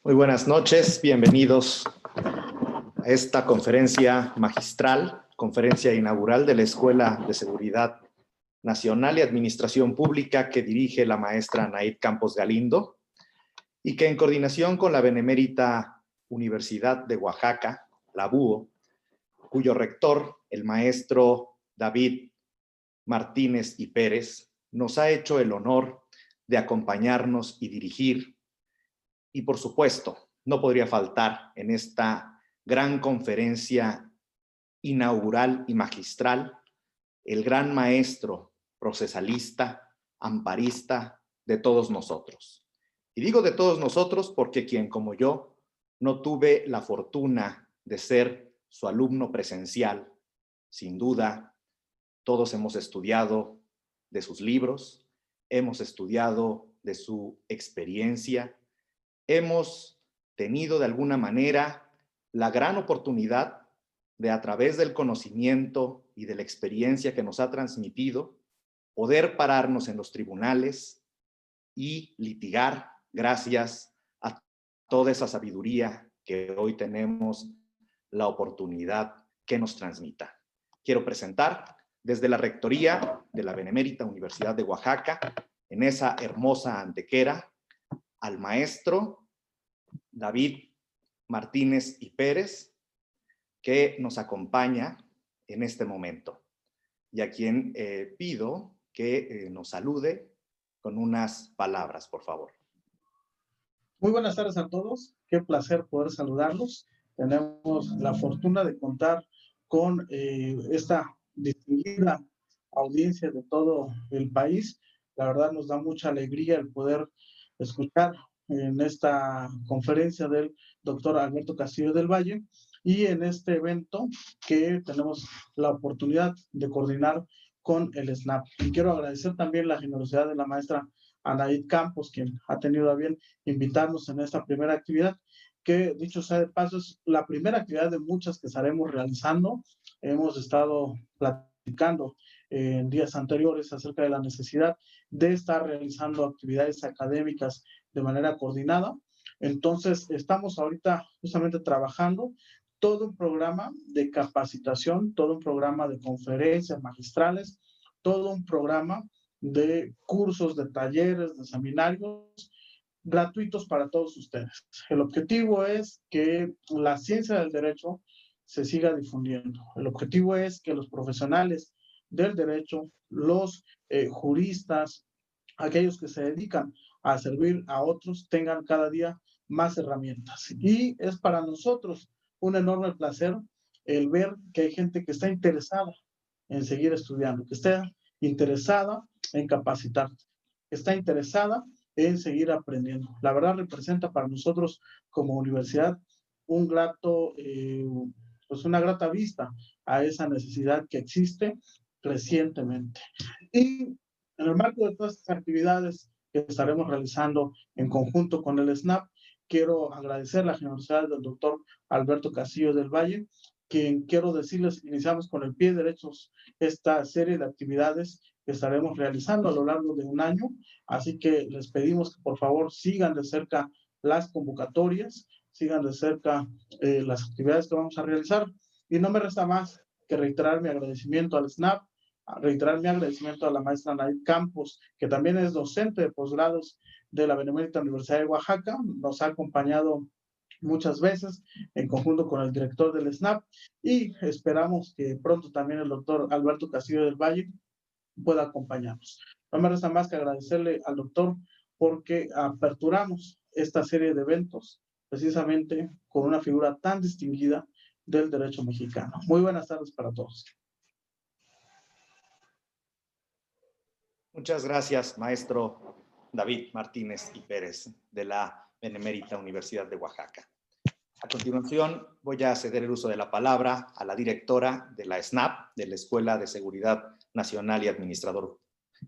Muy buenas noches, bienvenidos a esta conferencia magistral, conferencia inaugural de la Escuela de Seguridad Nacional y Administración Pública que dirige la maestra Anaid Campos Galindo y que en coordinación con la Benemérita Universidad de Oaxaca, la BUO, cuyo rector, el maestro David Martínez y Pérez, nos ha hecho el honor de acompañarnos y dirigir. Y por supuesto, no podría faltar en esta gran conferencia inaugural y magistral el gran maestro procesalista, amparista de todos nosotros. Y digo de todos nosotros porque quien como yo no tuve la fortuna de ser su alumno presencial, sin duda, todos hemos estudiado de sus libros, hemos estudiado de su experiencia, hemos tenido de alguna manera la gran oportunidad de, a través del conocimiento y de la experiencia que nos ha transmitido, poder pararnos en los tribunales y litigar gracias a toda esa sabiduría que hoy tenemos la oportunidad que nos transmita. Quiero presentar desde la Rectoría de la Benemérita Universidad de Oaxaca, en esa hermosa Antequera, al maestro David Martínez y Pérez, que nos acompaña en este momento y a quien pido que nos salude con unas palabras, por favor. Muy buenas tardes a todos, qué placer poder saludarlos. Tenemos la fortuna de contar con esta distinguida audiencia de todo el país. La verdad nos da mucha alegría el poder escuchar en esta conferencia del doctor Alberto Castillo del Valle y en este evento que tenemos la oportunidad de coordinar con el SNAP. Y quiero agradecer también la generosidad de la maestra Anaid Campos, quien ha tenido a bien invitarnos en esta primera actividad, que dicho sea de paso es la primera actividad de muchas que estaremos realizando. Hemos estado platicando en días anteriores acerca de la necesidad de estar realizando actividades académicas de manera coordinada. Entonces, estamos ahorita justamente trabajando todo un programa de capacitación, todo un programa de conferencias magistrales, todo un programa de cursos, de talleres, de seminarios gratuitos para todos ustedes. El objetivo es que la ciencia del derecho se siga difundiendo. El objetivo es que los profesionales del derecho, los juristas, aquellos que se dedican a servir a otros, tengan cada día más herramientas. Y es para nosotros un enorme placer el ver que hay gente que está interesada en seguir estudiando, que está interesada en capacitar, que está interesada en seguir aprendiendo. La verdad representa para nosotros como universidad un grato, pues una grata vista a esa necesidad que existe recientemente. Y en el marco de todas estas actividades que estaremos realizando en conjunto con el SNAP, quiero agradecer la generosidad del doctor Alberto Castillo del Valle, quien quiero decirles, iniciamos con el pie derecho esta serie de actividades que estaremos realizando a lo largo de un año, así que les pedimos que por favor sigan de cerca las convocatorias, sigan de cerca las actividades que vamos a realizar, y no me resta más que reiterar mi agradecimiento al SNAP, reiterar mi agradecimiento a la maestra Anaid Campos, que también es docente de posgrados de la Benemérita Universidad de Oaxaca, nos ha acompañado muchas veces en conjunto con el director del SNAP, y esperamos que pronto también el doctor Alberto Castillo del Valle pueda acompañarnos. No me resta más que agradecerle al doctor porque aperturamos esta serie de eventos precisamente con una figura tan distinguida del derecho mexicano. Muy buenas tardes para todos. Muchas gracias, maestro David Martínez y Pérez, de la Benemérita Universidad de Oaxaca. A continuación, voy a ceder el uso de la palabra a la directora de la SNAP, de la Escuela de Seguridad Nacional y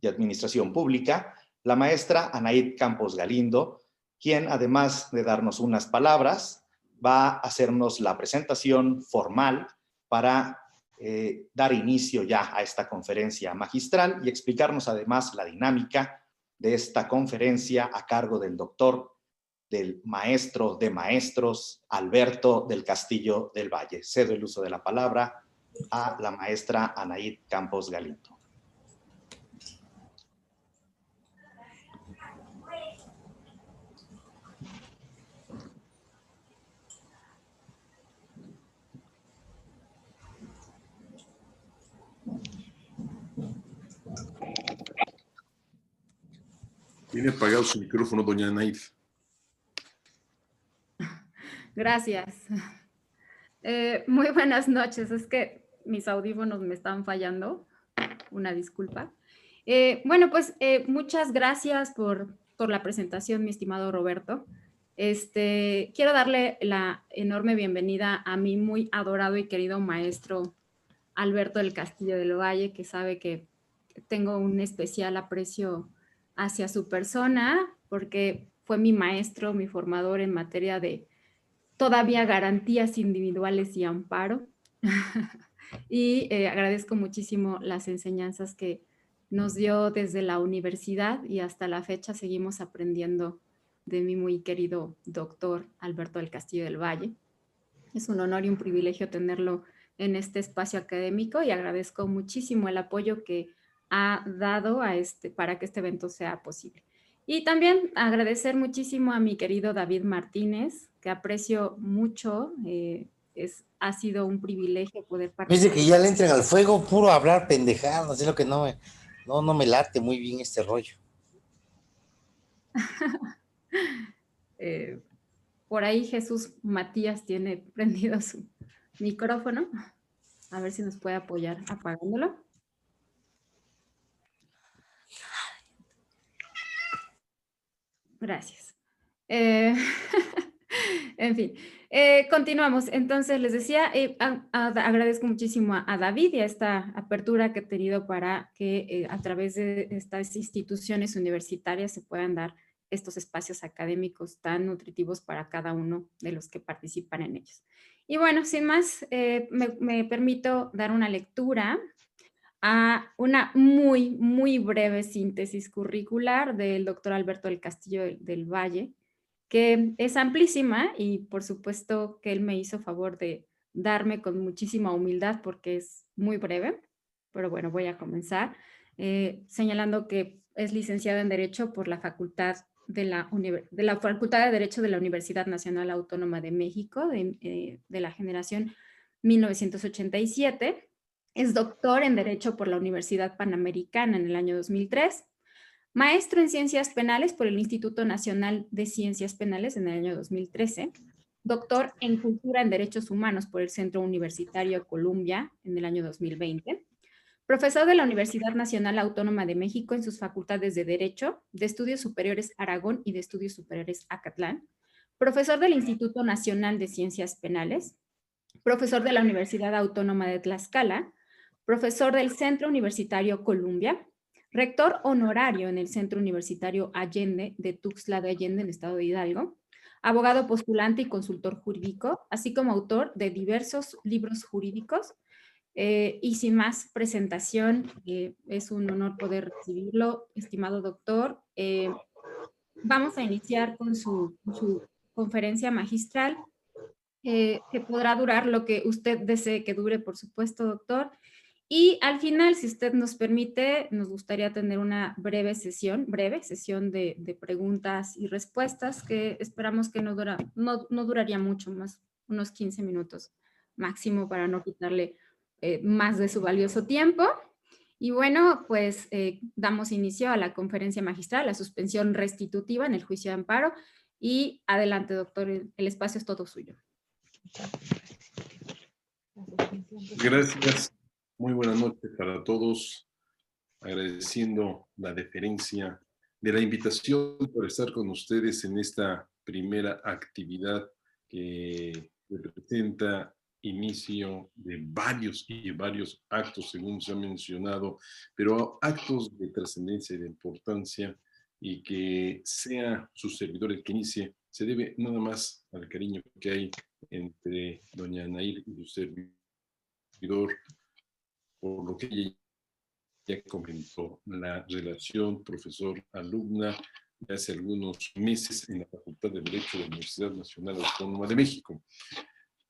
Administración Pública, la maestra Anaid Campos Galindo, quien, además de darnos unas palabras, va a hacernos la presentación formal para dar inicio ya a esta conferencia magistral y explicarnos además la dinámica de esta conferencia a cargo del doctor del maestro de maestros, Alberto del Castillo del Valle. Cedo el uso de la palabra a la maestra Anaid Campos Galindo. Tiene apagado su micrófono, doña Anaid. Gracias. Muy buenas noches. Es que mis audífonos me están fallando. Una disculpa. Bueno, pues muchas gracias por la presentación, mi estimado Roberto. Quiero darle la enorme bienvenida a mi muy adorado y querido maestro Alberto del Castillo del Valle, que sabe que tengo un especial aprecio hacia su persona, porque fue mi maestro, mi formador en materia de todavía garantías individuales y amparo. Y agradezco muchísimo las enseñanzas que nos dio desde la universidad y hasta la fecha seguimos aprendiendo de mi muy querido doctor Alberto del Castillo del Valle. Es un honor y un privilegio tenerlo en este espacio académico y agradezco muchísimo el apoyo que ha dado para que este evento sea posible. Y también agradecer muchísimo a mi querido David Martínez, que aprecio mucho. Ha sido un privilegio poder Dice participar. que ya le entren al fuego, puro hablar pendejadas, es lo que no me late muy bien este rollo. Por ahí Jesús Matías tiene prendido su micrófono. A ver si nos puede apoyar apagándolo. Gracias. En fin, continuamos. Entonces, les decía, agradezco muchísimo a David y a esta apertura que he tenido para que a través de estas instituciones universitarias se puedan dar estos espacios académicos tan nutritivos para cada uno de los que participan en ellos. Y bueno, sin más, me permito dar una lectura a una muy, muy breve síntesis curricular del doctor Alberto del Castillo del Valle, que es amplísima y por supuesto que él me hizo favor de darme con muchísima humildad porque es muy breve, pero bueno, voy a comenzar señalando que es licenciado en Derecho por la Facultad de la Facultad de Derecho de la Universidad Nacional Autónoma de México, de la generación 1987. Es doctor en Derecho por la Universidad Panamericana en el año 2003. Maestro en Ciencias Penales por el Instituto Nacional de Ciencias Penales en el año 2013. Doctor en Cultura en Derechos Humanos por el Centro Universitario Columbia en el año 2020. Profesor de la Universidad Nacional Autónoma de México en sus facultades de Derecho, de Estudios Superiores Aragón y de Estudios Superiores Acatlán. Profesor del Instituto Nacional de Ciencias Penales. Profesor de la Universidad Autónoma de Tlaxcala. Profesor del Centro Universitario Columbia. Rector honorario en el Centro Universitario Allende de Tuxtla de Allende, en el estado de Hidalgo. Abogado postulante y consultor jurídico, así como autor de diversos libros jurídicos. Y sin más presentación, es un honor poder recibirlo, estimado doctor. Vamos a iniciar con su conferencia magistral, que podrá durar lo que usted desee que dure, por supuesto, doctor. Y al final, si usted nos permite, nos gustaría tener una breve sesión de preguntas y respuestas que esperamos que no duraría mucho, más unos 15 minutos máximo para no quitarle más de su valioso tiempo. Y bueno, pues damos inicio a la conferencia magistral, la suspensión restitutiva en el juicio de amparo. Y adelante, doctor, el espacio es todo suyo. Gracias. Muy buenas noches para todos. Agradeciendo la deferencia de la invitación por estar con ustedes en esta primera actividad que representa inicio de varios actos, según se ha mencionado, pero actos de trascendencia y de importancia, y que sea su servidor el que inicie, se debe nada más al cariño que hay entre doña Anaid y su servidor, por lo que ella ya comentó, la relación profesor-alumna hace algunos meses en la Facultad de Derecho de la Universidad Nacional Autónoma de México.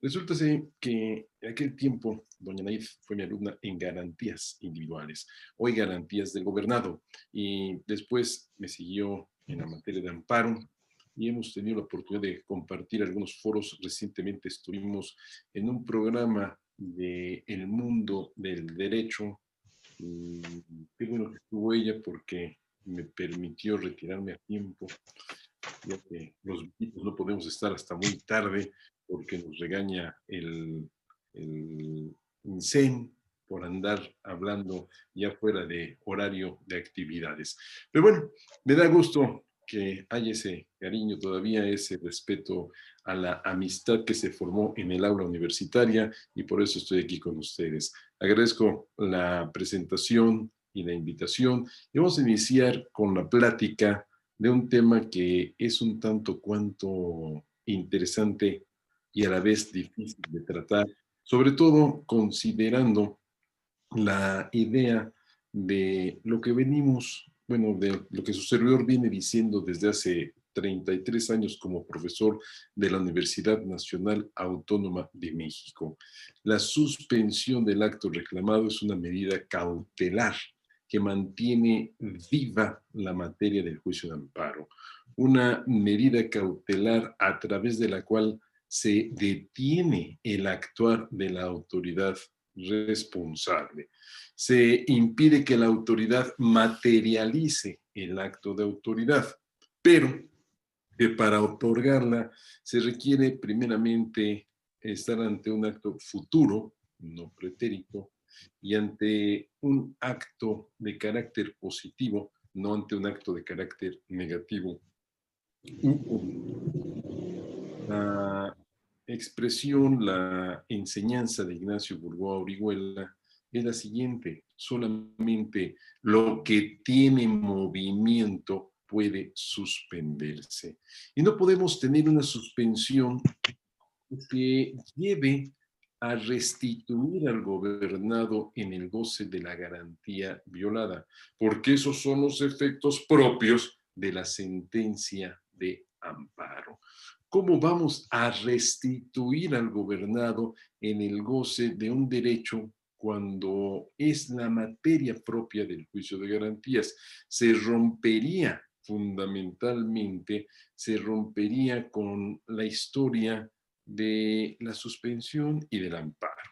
Resulta que en aquel tiempo doña Naid fue mi alumna en garantías individuales, hoy garantías del gobernado, y después me siguió en la materia de amparo y hemos tenido la oportunidad de compartir algunos foros. Recientemente estuvimos en un programa de El Mundo del Derecho. Qué bueno que estuvo ella porque me permitió retirarme a tiempo, ya que los viejitos no podemos estar hasta muy tarde porque nos regaña el INSEM por andar hablando ya fuera de horario de actividades. Pero bueno, me da gusto que haya ese cariño todavía, ese respeto a la amistad que se formó en el aula universitaria, y por eso estoy aquí con ustedes. Agradezco la presentación y la invitación, y vamos a iniciar con la plática de un tema que es un tanto cuanto interesante y a la vez difícil de tratar, sobre todo considerando la idea de lo que venimos, bueno, de lo que su servidor viene diciendo desde hace 33 años como profesor de la Universidad Nacional Autónoma de México. La suspensión del acto reclamado es una medida cautelar que mantiene viva la materia del juicio de amparo. Una medida cautelar a través de la cual se detiene el actuar de la autoridad responsable. Se impide que la autoridad materialice el acto de autoridad, pero que para otorgarla se requiere primeramente estar ante un acto futuro, no pretérito, y ante un acto de carácter positivo, no ante un acto de carácter negativo. La expresión, la enseñanza de Ignacio Burgoa Orihuela es la siguiente: solamente lo que tiene movimiento puede suspenderse. Y no podemos tener una suspensión que lleve a restituir al gobernado en el goce de la garantía violada, porque esos son los efectos propios de la sentencia de amparo. ¿Cómo vamos a restituir al gobernado en el goce de un derecho cuando es la materia propia del juicio de garantías? Se rompería fundamentalmente, se rompería con la historia de la suspensión y del amparo.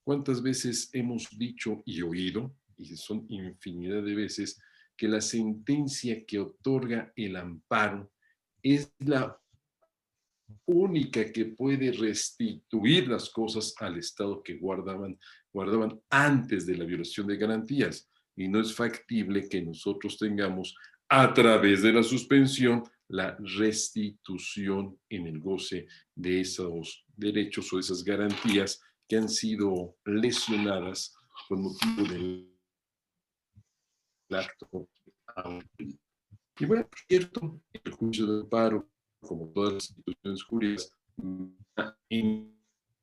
¿Cuántas veces hemos dicho y oído, y son infinidad de veces, que la sentencia que otorga el amparo es la única que puede restituir las cosas al estado que guardaban antes de la violación de garantías? Y no es factible que nosotros tengamos, a través de la suspensión, la restitución en el goce de esos derechos o esas garantías que han sido lesionadas con motivo del acto. Y bueno, por cierto, el juicio de amparo, como todas las instituciones jurídicas, en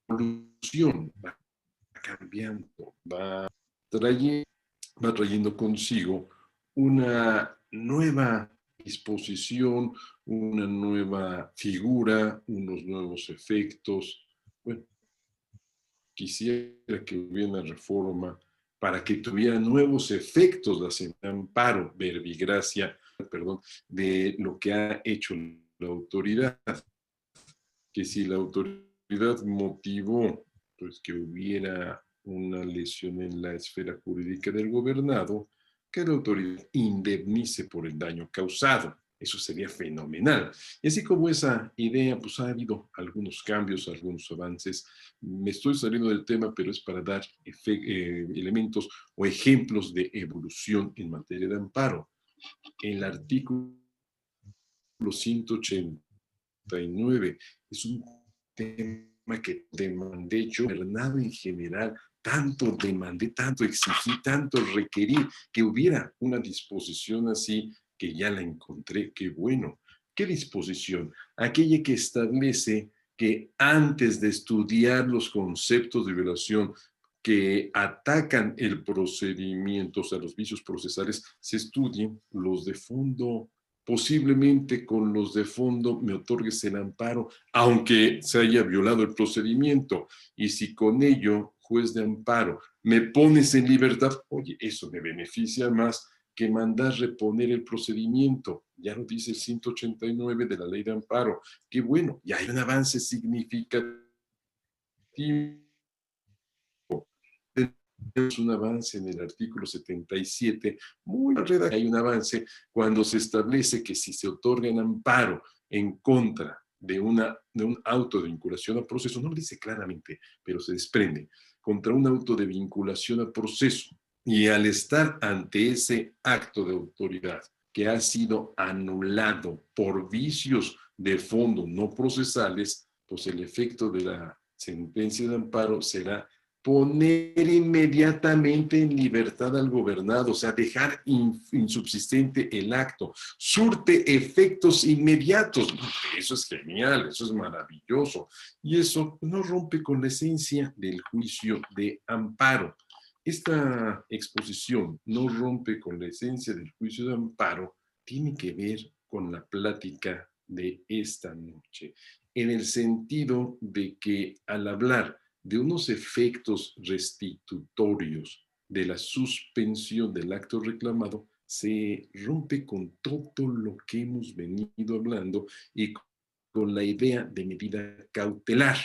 evolución, va cambiando, va trayendo consigo una nueva disposición, una nueva figura, unos nuevos efectos. Bueno, quisiera que hubiera una reforma para que tuviera nuevos efectos la amparo, verbigracia, perdón, de lo que ha hecho la autoridad. Que si la autoridad motivó pues, que hubiera una lesión en la esfera jurídica del gobernado, que la autoridad indemnice por el daño causado. Eso sería fenomenal. Y así como esa idea, pues ha habido algunos cambios, algunos avances. Me estoy saliendo del tema, pero es para dar elementos o ejemplos de evolución en materia de amparo. El artículo 189 es un tema que demandé yo, gobernado en general, tanto demandé, tanto exigí, tanto requerí que hubiera una disposición así, que ya la encontré. Qué bueno. ¿Qué disposición? Aquella que establece que antes de estudiar los conceptos de violación que atacan el procedimiento, o sea, los vicios procesales, se estudien los de fondo. posiblemente con los de fondo me otorgues el amparo, aunque se haya violado el procedimiento. Y si con ello, juez de amparo, me pones en libertad, oye, eso me beneficia más que mandar reponer el procedimiento. Ya lo dice el 189 de la Ley de Amparo. Qué bueno, ya hay un avance significativo. Tenemos un avance en el artículo 77, muy redactado. Hay un avance cuando se establece que si se otorga el amparo en contra de un auto de vinculación a proceso, no lo dice claramente, pero se desprende, contra un auto de vinculación a proceso, y al estar ante ese acto de autoridad que ha sido anulado por vicios de fondo no procesales, pues el efecto de la sentencia de amparo será poner inmediatamente en libertad al gobernado, o sea, dejar insubsistente el acto, surte efectos inmediatos. Eso es genial, eso es maravilloso. Y eso no rompe con la esencia del juicio de amparo. Esta exposición no rompe con la esencia del juicio de amparo, tiene que ver con la plática de esta noche, en el sentido de que al hablar de unos efectos restitutorios de la suspensión del acto reclamado, se rompe con todo lo que hemos venido hablando y con la idea de medida cautelar.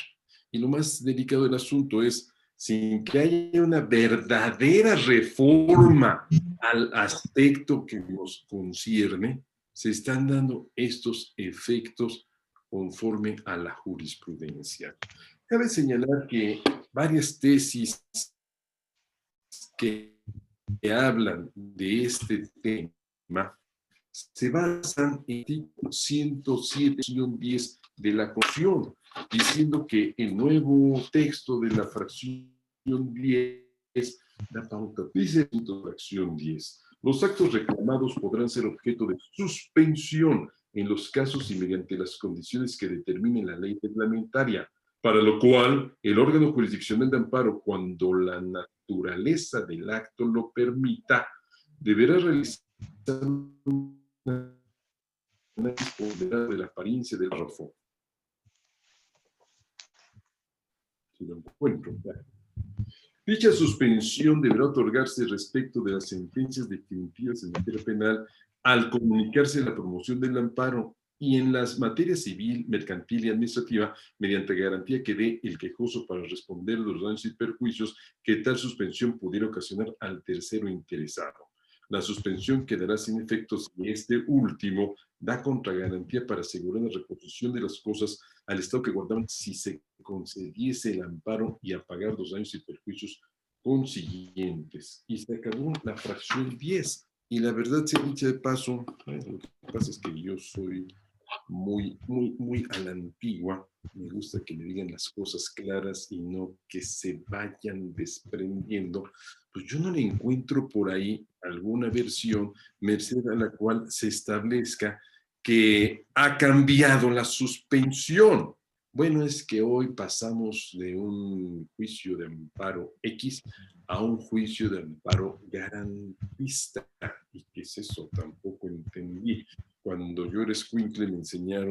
Y lo más delicado del asunto es, sin que haya una verdadera reforma al aspecto que nos concierne, se están dando estos efectos conforme a la jurisprudencia. Cabe señalar que varias tesis que hablan de este tema se basan en el artículo 107-10 de la Constitución, diciendo que el nuevo texto de la fracción 10, la pauta, dice la fracción 10, los actos reclamados podrán ser objeto de suspensión en los casos y mediante las condiciones que determine la ley reglamentaria, para lo cual el órgano jurisdiccional de amparo, cuando la naturaleza del acto lo permita, deberá realizar una análisis ponderado de la apariencia del párrafo. Si lo encuentro, ya. Dicha suspensión deberá otorgarse respecto de las sentencias definitivas en materia penal al comunicarse la promoción del amparo y en las materias civil, mercantil y administrativa, mediante garantía que dé el quejoso para responder los daños y perjuicios que tal suspensión pudiera ocasionar al tercero interesado. La suspensión quedará sin efecto si este último da contragarantía para asegurar la reposición de las cosas al estado que guardaban si se concediese el amparo y a pagar los daños y perjuicios consiguientes. Y se acabó la fracción 10. Y la verdad, se dicha de paso, lo que pasa es que yo soy muy a la antigua. Me gusta que me digan las cosas claras y no que se vayan desprendiendo. Pues yo no le encuentro por ahí alguna versión merced a la cual se establezca que ha cambiado la suspensión. Bueno, es que hoy pasamos de un juicio de amparo X a un juicio de amparo garantista. ¿Y qué es eso? Tampoco entendí. Cuando yo era escuincle me enseñó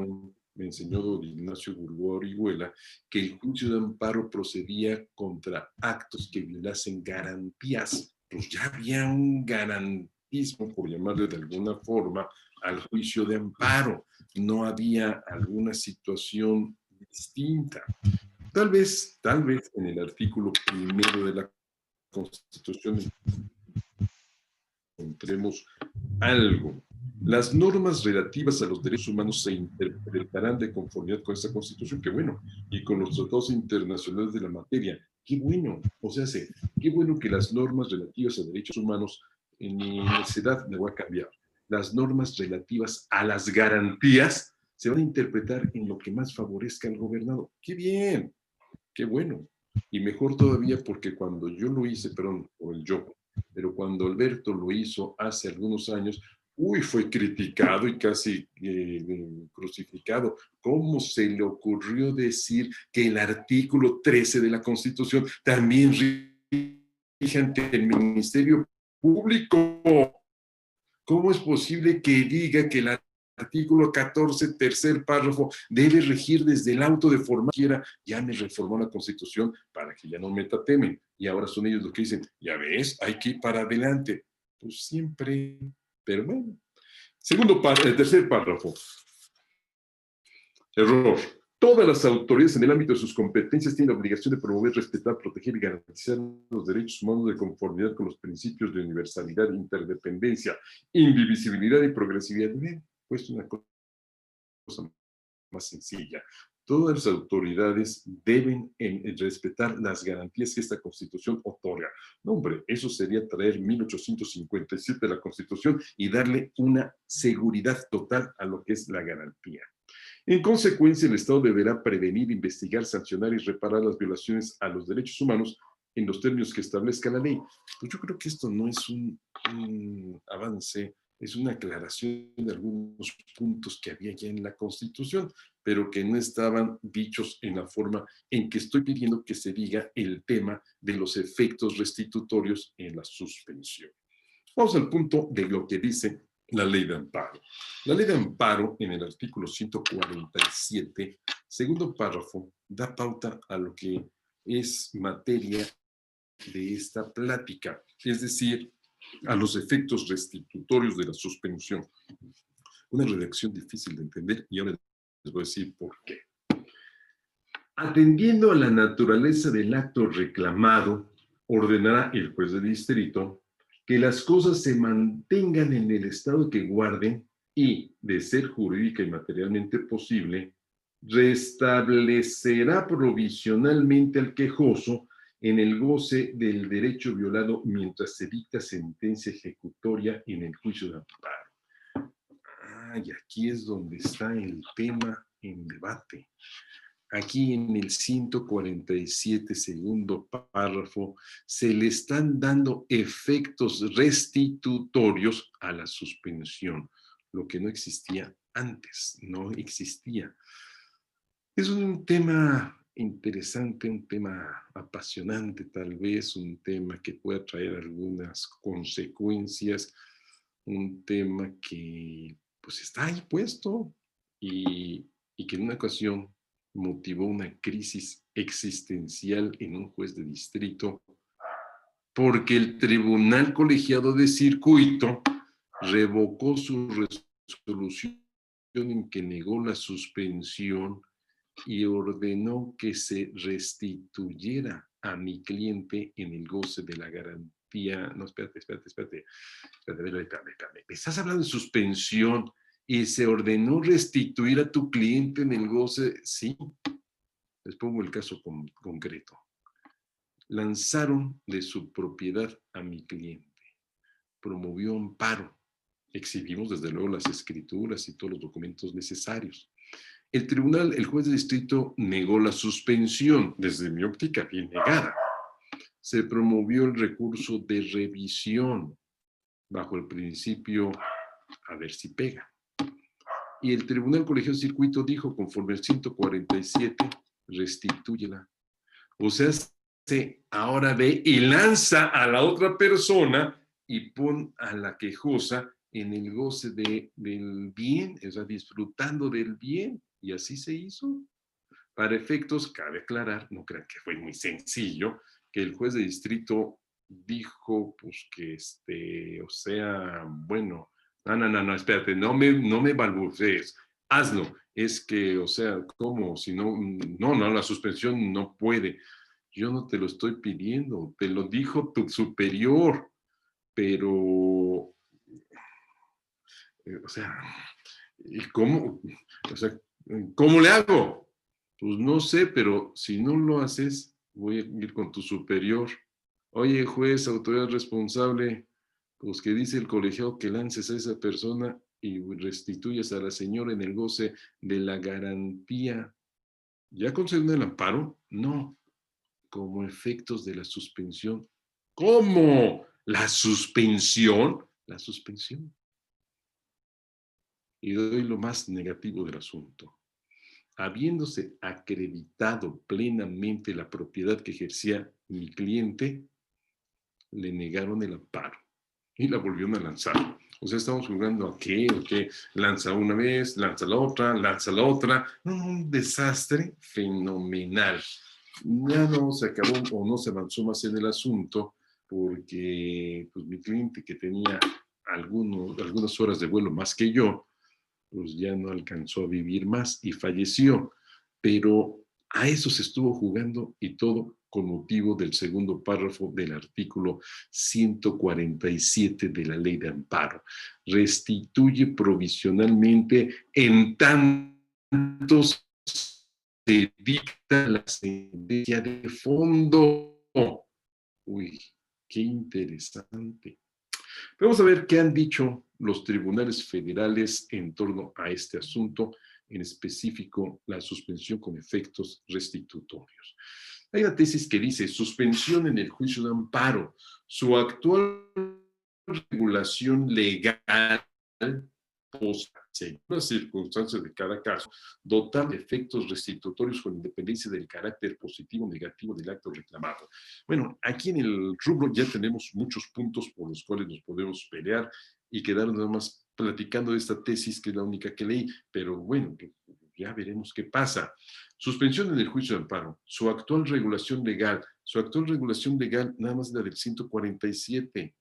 don Ignacio Burgó Orihuela que el juicio de amparo procedía contra actos que violasen garantías. Pues ya había un garantismo, por llamarle de alguna forma, al juicio de amparo. No había alguna situación distinta. Tal vez en el artículo 1 de la Constitución encontremos algo. Las normas relativas a los derechos humanos se interpretarán de conformidad con esta Constitución, qué bueno, y con los tratados internacionales de la materia, qué bueno. O sea, qué bueno que las normas relativas a derechos humanos, en mi necedad me voy a cambiar, las normas relativas a las garantías se van a interpretar en lo que más favorezca al gobernado. ¡Qué bien! ¡Qué bueno! Y mejor todavía porque cuando yo lo hice, perdón, o el yo, pero cuando Alberto lo hizo hace algunos años, fue criticado y casi crucificado. ¿Cómo se le ocurrió decir que el artículo 13 de la Constitución también rige ante el Ministerio Público? ¿Cómo es posible que diga que el artículo 14, tercer párrafo, debe regir desde el auto de formar. Ya me reformó la Constitución para que ya no meta temen. Y ahora son ellos los que dicen, ya ves, hay que ir para adelante. Pues siempre, pero bueno. Tercer párrafo. Error. Todas las autoridades en el ámbito de sus competencias tienen la obligación de promover, respetar, proteger y garantizar los derechos humanos de conformidad con los principios de universalidad, interdependencia, indivisibilidad y progresividad. Pues una cosa más sencilla. Todas las autoridades deben respetar las garantías que esta Constitución otorga. No, hombre, eso sería traer 1857 de la Constitución y darle una seguridad total a lo que es la garantía. En consecuencia, el Estado deberá prevenir, investigar, sancionar y reparar las violaciones a los derechos humanos en los términos que establezca la ley. Pues yo creo que esto no es un avance, es una aclaración de algunos puntos que había ya en la Constitución, pero que no estaban dichos en la forma en que estoy pidiendo que se diga el tema de los efectos restitutorios en la suspensión. Vamos al punto de lo que dice la ley de amparo. La ley de amparo, en el artículo 147, segundo párrafo, da pauta a lo que es materia de esta plática, es decir, a los efectos restitutorios de la suspensión. Una redacción difícil de entender y ahora les voy a decir por qué. Atendiendo a la naturaleza del acto reclamado, ordenará el juez de distrito que las cosas se mantengan en el estado que guarden y, de ser jurídica y materialmente posible, restablecerá provisionalmente al quejoso en el goce del derecho violado mientras se dicta sentencia ejecutoria en el juicio de amparo. Y aquí es donde está el tema en debate. Aquí en el 147, segundo párrafo, se le están dando efectos restitutorios a la suspensión, lo que no existía antes, no existía. Es un tema interesante, un tema apasionante tal vez, un tema que pueda traer algunas consecuencias, un tema que pues está ahí puesto y que en una ocasión motivó una crisis existencial en un juez de distrito porque el tribunal colegiado de circuito revocó su resolución en que negó la suspensión y ordenó que se restituyera a mi cliente en el goce de la garantía. No, espérate. Me estás hablando de suspensión y se ordenó restituir a tu cliente en el goce. Sí, les pongo el caso concreto. Lanzaron de su propiedad a mi cliente, promovió amparo, exhibimos desde luego las escrituras y todos los documentos necesarios. El tribunal, el juez de distrito negó la suspensión, desde mi óptica bien negada. Se promovió el recurso de revisión bajo el principio a ver si pega. Y el tribunal colegiado de circuito dijo, conforme al 147, restitúyela. O sea, ahora ve y lanza a la otra persona y pon a la quejosa en el goce del bien, o sea, disfrutando del bien. Y así se hizo. Para efectos, cabe aclarar, no crean que fue muy sencillo, que el juez de distrito dijo, pues que o sea, bueno, no, espérate, no me balbucees, hazlo. Es que, o sea, ¿cómo? Si no, la suspensión no puede. Yo no te lo estoy pidiendo, te lo dijo tu superior, pero, o sea, ¿cómo? O sea, ¿cómo le hago? Pues no sé, pero si no lo haces, voy a ir con tu superior. Oye, juez, autoridad responsable, pues que dice el colegiado que lances a esa persona y restituyas a la señora en el goce de la garantía. ¿Ya concedió el amparo? No. Como efectos de la suspensión. ¿Cómo? ¿La suspensión? La suspensión. Y doy lo más negativo del asunto. Habiéndose acreditado plenamente la propiedad que ejercía mi cliente, le negaron el amparo y la volvieron a lanzar. O sea, estamos jugando a qué, o qué, lanza una vez, lanza la otra, lanza la otra. No, un desastre fenomenal. Ya no se acabó o no se avanzó más en el asunto porque pues, mi cliente que tenía algunas horas de vuelo más que yo, pues ya no alcanzó a vivir más y falleció. Pero a eso se estuvo jugando y todo con motivo del segundo párrafo del artículo 147 de la Ley de Amparo. Restituye provisionalmente en tantos se dicta la sentencia de fondo. Uy, qué interesante. Vamos a ver qué han dicho los tribunales federales en torno a este asunto, en específico la suspensión con efectos restitutorios. Hay una tesis que dice suspensión en el juicio de amparo. Su actual regulación legal según las circunstancias de cada caso, dotar de efectos restitutorios con independencia del carácter positivo o negativo del acto reclamado. Bueno, aquí en el rubro ya tenemos muchos puntos por los cuales nos podemos pelear y quedar nada más platicando de esta tesis, que es la única que leí, pero bueno, ya veremos qué pasa. Suspensión en el juicio de amparo. Su actual regulación legal nada más la del 147.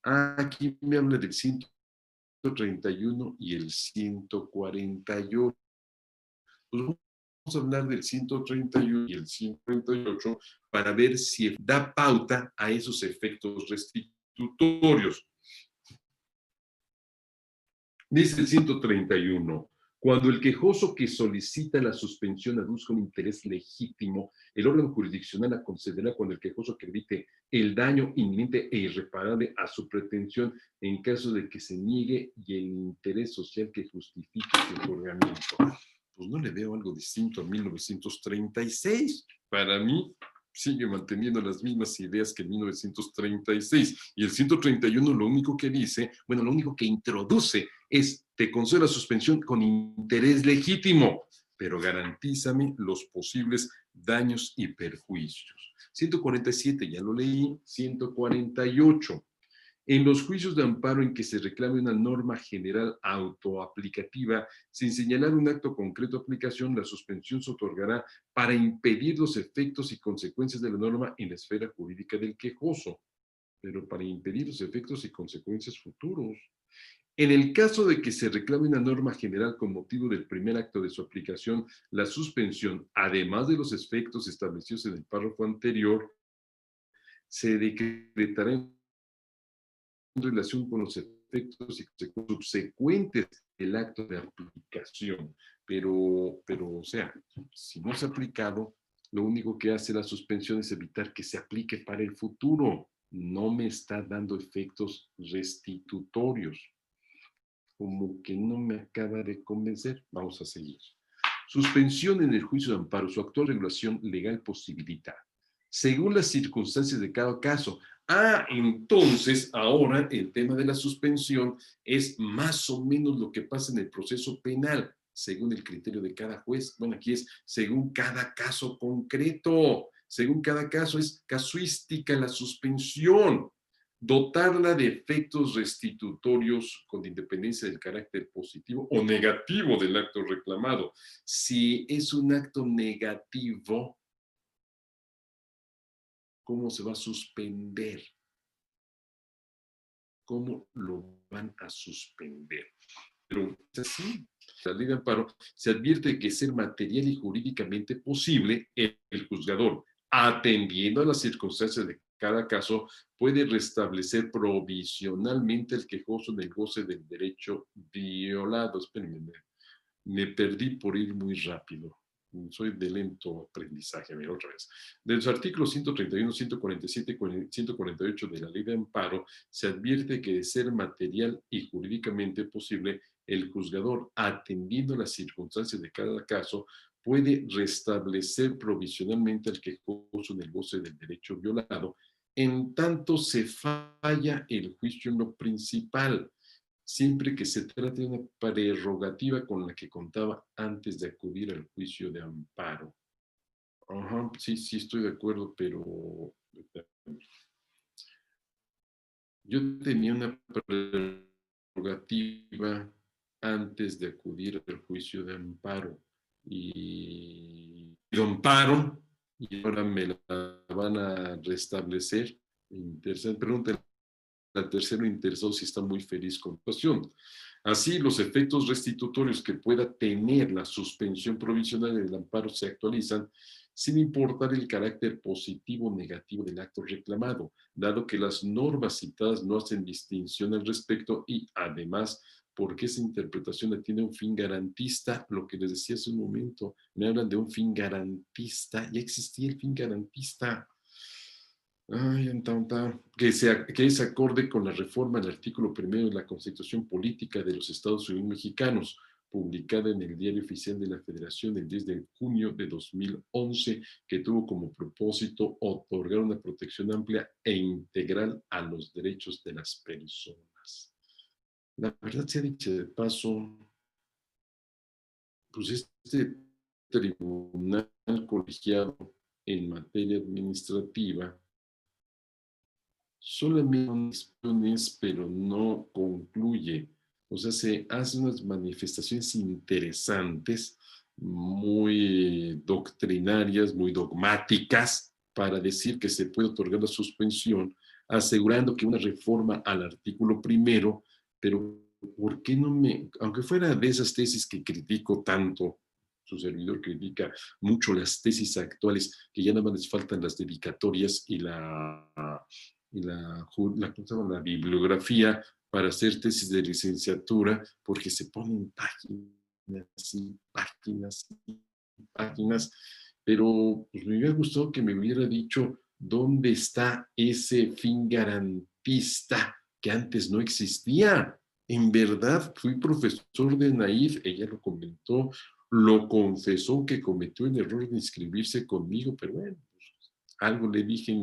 Aquí me habla del 131 y el 148. Pues vamos a hablar del 131 y el 148 para ver si da pauta a esos efectos restitutorios. Dice el 131. Cuando el quejoso que solicita la suspensión aduzca un interés legítimo, el órgano jurisdiccional la concederá cuando el quejoso acredite el daño inminente e irreparable a su pretensión en caso de que se niegue y el interés social que justifique su otorgamiento. Pues no le veo algo distinto a 1936. Para mí, sigue manteniendo las mismas ideas que en 1936. Y el 131 lo único que dice, bueno, lo único que introduce es, te concedo la suspensión con interés legítimo, pero garantízame los posibles daños y perjuicios. 147, ya lo leí. 148. En los juicios de amparo en que se reclame una norma general autoaplicativa, sin señalar un acto concreto de aplicación, la suspensión se otorgará para impedir los efectos y consecuencias de la norma en la esfera jurídica del quejoso, pero para impedir los efectos y consecuencias futuros. En el caso de que se reclame una norma general con motivo del primer acto de su aplicación, la suspensión, además de los efectos establecidos en el párrafo anterior, se decretará en relación con los efectos y subsecuentes del acto de aplicación. Pero, o sea, si no se ha aplicado, lo único que hace la suspensión es evitar que se aplique para el futuro. No me está dando efectos restitutorios. Como que no me acaba de convencer. Vamos a seguir. Suspensión en el juicio de amparo. Su actual regulación legal posibilita, según las circunstancias de cada caso. Entonces ahora el tema de la suspensión es más o menos lo que pasa en el proceso penal, según el criterio de cada juez. Bueno, aquí es según cada caso concreto. Según cada caso es casuística la suspensión. Dotarla de efectos restitutorios con independencia del carácter positivo o negativo del acto reclamado. Si es un acto negativo, ¿cómo se va a suspender? ¿Cómo lo van a suspender? Pero es así. La ley de amparo se advierte que ser material y jurídicamente posible, el juzgador, atendiendo a las circunstancias de cada caso, puede restablecer provisionalmente el quejoso en el goce del derecho violado. Espérenme, me perdí por ir muy rápido. Soy de lento aprendizaje. Mira, otra vez. De los artículos 131, 147 y 148 de la Ley de Amparo, se advierte que de ser material y jurídicamente posible, el juzgador, atendiendo las circunstancias de cada caso, puede restablecer provisionalmente al quejoso en el goce del derecho violado, en tanto se falla el juicio en lo principal, siempre que se trate de una prerrogativa con la que contaba antes de acudir al juicio de amparo. Ajá, sí, sí estoy de acuerdo, pero yo tenía una prerrogativa antes de acudir al juicio de amparo. Y lo amparo, y ahora me la van a restablecer. Pregunta al tercero interesado si está muy feliz con la situación. Así, los efectos restitutorios que pueda tener la suspensión provisional del amparo se actualizan sin importar el carácter positivo o negativo del acto reclamado, dado que las normas citadas no hacen distinción al respecto y, además, porque esa interpretación tiene un fin garantista, lo que les decía hace un momento, me hablan de un fin garantista, ya existía el fin garantista. Ay, que es acorde con la reforma del artículo 1 de la Constitución Política de los Estados Unidos Mexicanos, publicada en el Diario Oficial de la Federación el 10 de junio de 2011, que tuvo como propósito otorgar una protección amplia e integral a los derechos de las personas. La verdad sea dicha de paso, pues este tribunal colegiado en materia administrativa solamente pero no concluye. O sea, se hacen unas manifestaciones interesantes, muy doctrinarias, muy dogmáticas, para decir que se puede otorgar la suspensión, asegurando que una reforma al artículo 1, pero ¿por qué no aunque fuera de esas tesis que critico tanto, su servidor critica mucho las tesis actuales, que ya nada más les faltan las dedicatorias y la bibliografía para hacer tesis de licenciatura, porque se ponen páginas y páginas y páginas, pero pues, me hubiera gustado que me hubiera dicho dónde está ese fin garantista que antes no existía. En verdad, fui profesor de Naif, ella lo comentó, lo confesó que cometió el error de inscribirse conmigo, pero bueno, algo le dije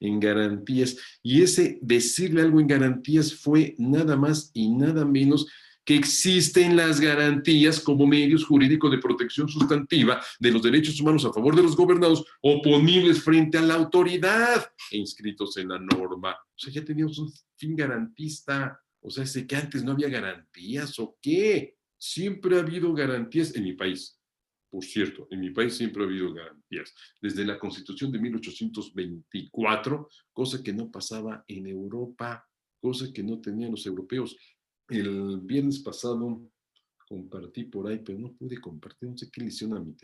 en garantías, y ese decirle algo en garantías fue nada más y nada menos que existen las garantías como medios jurídicos de protección sustantiva de los derechos humanos a favor de los gobernados oponibles frente a la autoridad e inscritos en la norma. O sea, ya teníamos un fin garantista. O sea, ¿es que antes no había garantías o qué? Siempre ha habido garantías en mi país. Por cierto, en mi país siempre ha habido garantías. Desde la Constitución de 1824, cosa que no pasaba en Europa, cosa que no tenían los europeos. El viernes pasado compartí por ahí, pero no pude compartir, no sé qué le hicieron a mi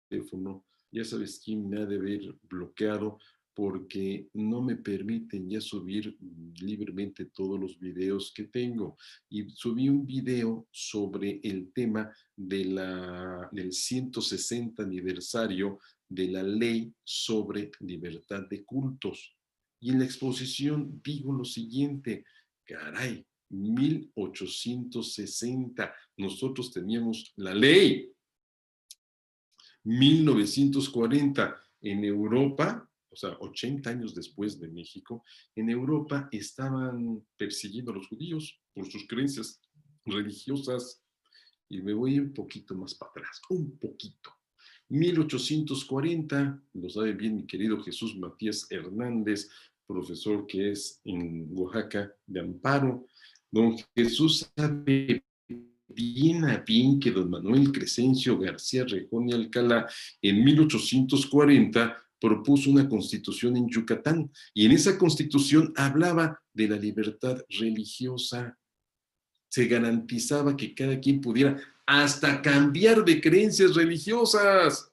teléfono. Ya sabes quién me ha de haber bloqueado, porque no me permiten ya subir libremente todos los videos que tengo. Y subí un video sobre el tema del 160 aniversario de la ley sobre libertad de cultos. Y en la exposición digo lo siguiente: caray, 1860, nosotros teníamos la ley. 1940, en Europa, o sea, 80 años después de México, en Europa estaban persiguiendo a los judíos por sus creencias religiosas. Y me voy un poquito más para atrás, un poquito. 1840, lo sabe bien mi querido Jesús Matías Hernández, profesor que es en Oaxaca de Amparo. Don Jesús sabe bien a bien que don Manuel Crescencio García Rejón y Alcalá en 1840 propuso una constitución en Yucatán, y en esa constitución hablaba de la libertad religiosa. Se garantizaba que cada quien pudiera hasta cambiar de creencias religiosas.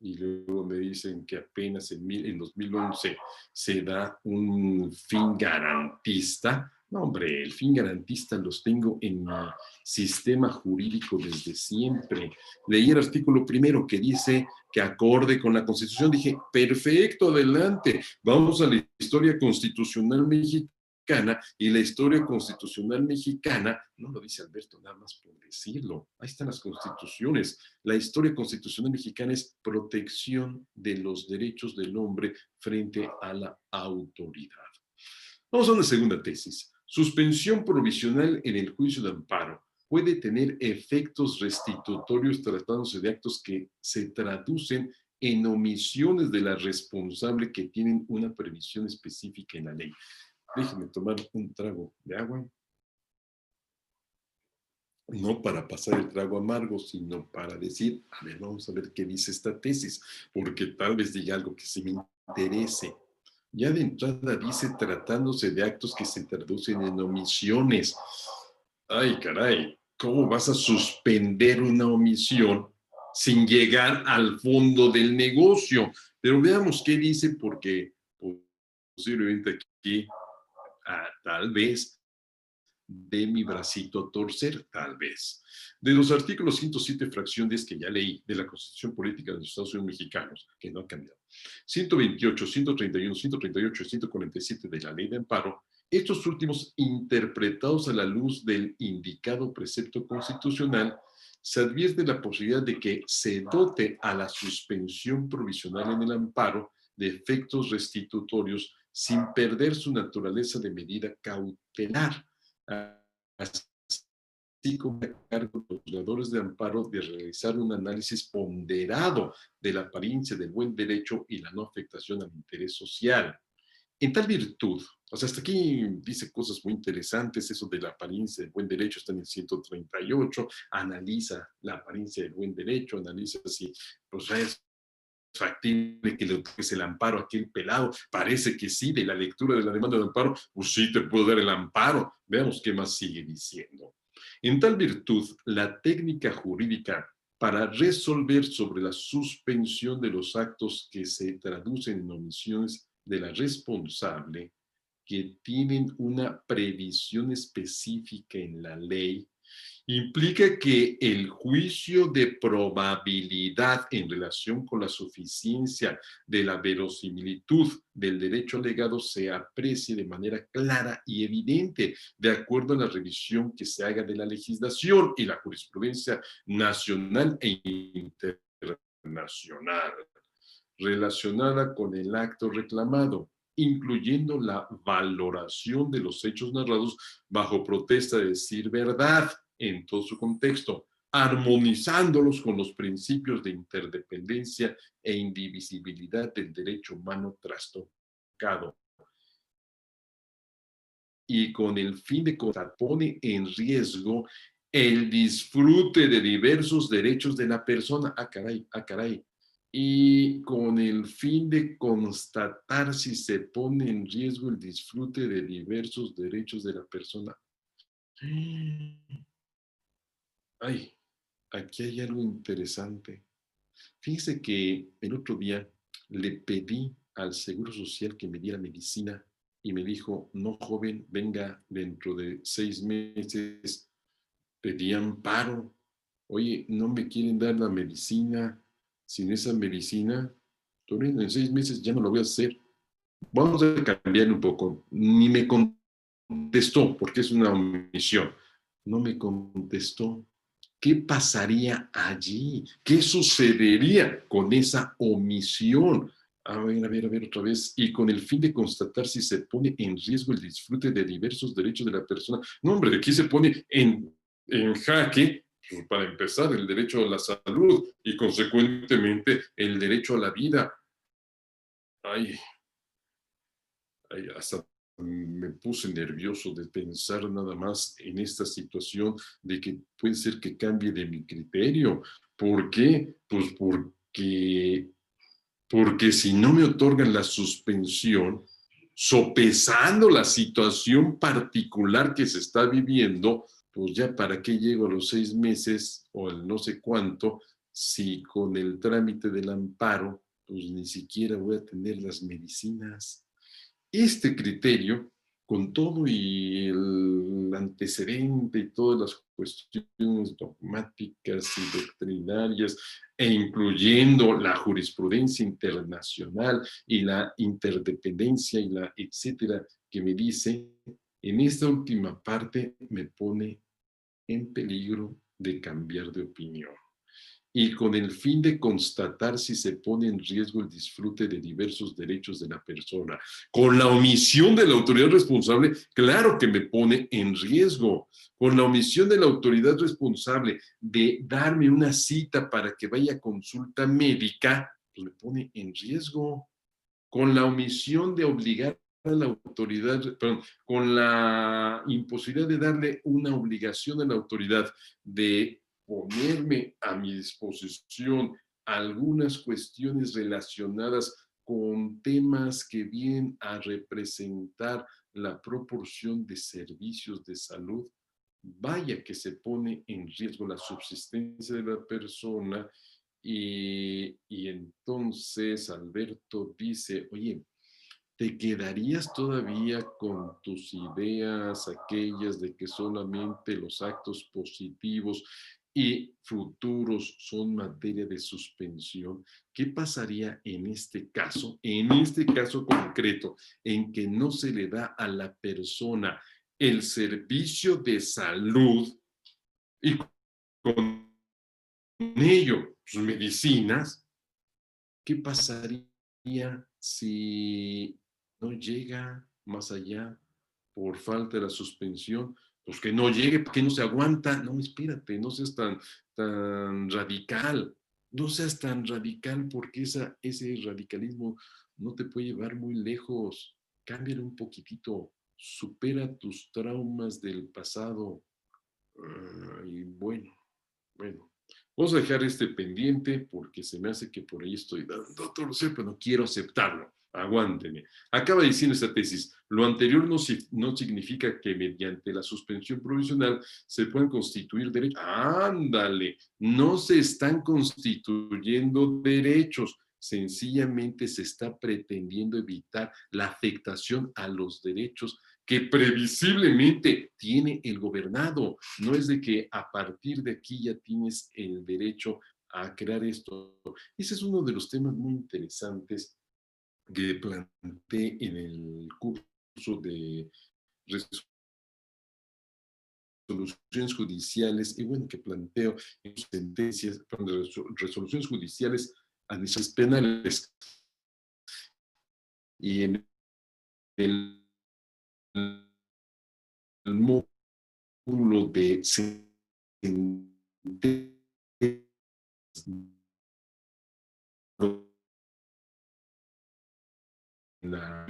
Y luego me dicen que apenas en 2011 se da un fin garantista. No, hombre, el fin garantista los tengo en mi sistema jurídico desde siempre. Leí el artículo 1 que dice que acorde con la Constitución. Dije, perfecto, adelante. Vamos a la historia constitucional mexicana, y la historia constitucional mexicana, no lo dice Alberto nada más por decirlo, ahí están las constituciones. La historia constitucional mexicana es protección de los derechos del hombre frente a la autoridad. Vamos a una segunda tesis. Suspensión provisional en el juicio de amparo puede tener efectos restitutorios tratándose de actos que se traducen en omisiones de la responsable que tienen una previsión específica en la ley. Déjenme tomar un trago de agua. No para pasar el trago amargo, sino para decir, a ver, vamos a ver qué dice esta tesis, porque tal vez diga algo que sí me interese. Ya de entrada dice, tratándose de actos que se traducen en omisiones. Ay, caray, ¿cómo vas a suspender una omisión sin llegar al fondo del negocio? Pero veamos qué dice, porque posiblemente aquí, tal vez, de mi bracito a torcer, tal vez. De los artículos 107, fracción 10 que ya leí, de la Constitución Política de los Estados Unidos Mexicanos, que no ha cambiado, 128, 131, 138 y 147 de la Ley de Amparo, estos últimos interpretados a la luz del indicado precepto constitucional, se advierte la posibilidad de que se dote a la suspensión provisional en el amparo de efectos restitutorios sin perder su naturaleza de medida cautelar, así como a cargo de los juzgadores de amparo de realizar un análisis ponderado de la apariencia del buen derecho y la no afectación al interés social. En tal virtud, o sea, hasta aquí dice cosas muy interesantes, eso de la apariencia del buen derecho está en el 138, analiza la apariencia del buen derecho, analiza si pues, es factible que le otorgues el amparo a aquel pelado. Parece que sí, de la lectura de la demanda de amparo, pues sí te puedo dar el amparo. Veamos qué más sigue diciendo. En tal virtud, la técnica jurídica para resolver sobre la suspensión de los actos que se traducen en omisiones de la responsable, que tienen una previsión específica en la ley, implica que el juicio de probabilidad en relación con la suficiencia de la verosimilitud del derecho alegado se aprecie de manera clara y evidente, de acuerdo a la revisión que se haga de la legislación y la jurisprudencia nacional e internacional relacionada con el acto reclamado, incluyendo la valoración de los hechos narrados bajo protesta de decir verdad en todo su contexto, armonizándolos con los principios de interdependencia e indivisibilidad del derecho humano trastocado, y con el fin de que pone en riesgo el disfrute de diversos derechos de la persona. Ah, caray, ah, caray. Y con el fin de constatar si se pone en riesgo el disfrute de diversos derechos de la persona. Ay, aquí hay algo interesante. Fíjese que el otro día le pedí al Seguro Social que me diera medicina y me dijo, no, joven, venga dentro de 6 meses. Pedí amparo. Oye, no me quieren dar la medicina. Sin esa medicina, en 6 meses ya no lo voy a hacer. Vamos a cambiar un poco. Ni me contestó, porque es una omisión. No me contestó. ¿Qué pasaría allí? ¿Qué sucedería con esa omisión? A ver, otra vez. Y con el fin de constatar si se pone en riesgo el disfrute de diversos derechos de la persona. No, hombre, aquí se pone en jaque, pues, para empezar, el derecho a la salud y consecuentemente el derecho a la vida. Ay, hasta me puse nervioso de pensar nada más en esta situación de que puede ser que cambie de mi criterio. ¿Por qué? Pues porque si no me otorgan la suspensión, sopesando la situación particular que se está viviendo, pues ya para qué llego a los 6 meses o el no sé cuánto, si con el trámite del amparo, pues ni siquiera voy a tener las medicinas. Este criterio, con todo y el antecedente y todas las cuestiones dogmáticas y doctrinarias, e incluyendo la jurisprudencia internacional y la interdependencia y la etcétera, que me dice, en esta última parte me pone en peligro de cambiar de opinión. Y con el fin de constatar si se pone en riesgo el disfrute de diversos derechos de la persona. Con la omisión de la autoridad responsable, claro que me pone en riesgo. Con la omisión de la autoridad responsable de darme una cita para que vaya a consulta médica, pues me pone en riesgo. Con la omisión de obligar a la autoridad, perdón, con la imposibilidad de darle una obligación a la autoridad de ponerme a mi disposición algunas cuestiones relacionadas con temas que vienen a representar la proporción de servicios de salud, vaya que se pone en riesgo la subsistencia de la persona. Y entonces Alberto dice, oye, ¿te quedarías todavía con tus ideas, aquellas de que solamente los actos positivos y futuros son materia de suspensión? ¿Qué pasaría en este caso concreto, en que no se le da a la persona el servicio de salud y con ello sus medicinas? ¿Qué pasaría si no llega más allá por falta de la suspensión? Pues que no llegue, que no se aguanta. No, espérate, no seas tan radical. No seas tan radical porque ese radicalismo no te puede llevar muy lejos. Cámbiale un poquitito. Supera tus traumas del pasado. Y bueno. Vamos a dejar este pendiente porque se me hace que por ahí estoy dando todo lo sé, pero no quiero aceptarlo. Aguántenme. Acaba diciendo esta tesis, lo anterior no significa que mediante la suspensión provisional se puedan constituir derechos. Ándale, no se están constituyendo derechos, sencillamente se está pretendiendo evitar la afectación a los derechos que previsiblemente tiene el gobernado. No es de que a partir de aquí ya tienes el derecho a crear esto. Ese es uno de los temas muy interesantes que planteé en el curso de resoluciones judiciales, y bueno, que planteo en sentencias, resoluciones judiciales administrativas penales. Y en el módulo de la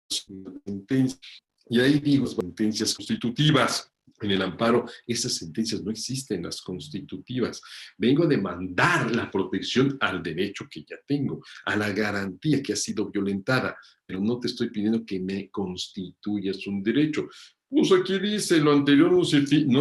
sentencia, y ahí digo sentencias constitutivas. En el amparo, esas sentencias no existen, las constitutivas. Vengo a demandar la protección al derecho que ya tengo, a la garantía que ha sido violentada, pero no te estoy pidiendo que me constituyas un derecho. Pues aquí dice, lo anterior no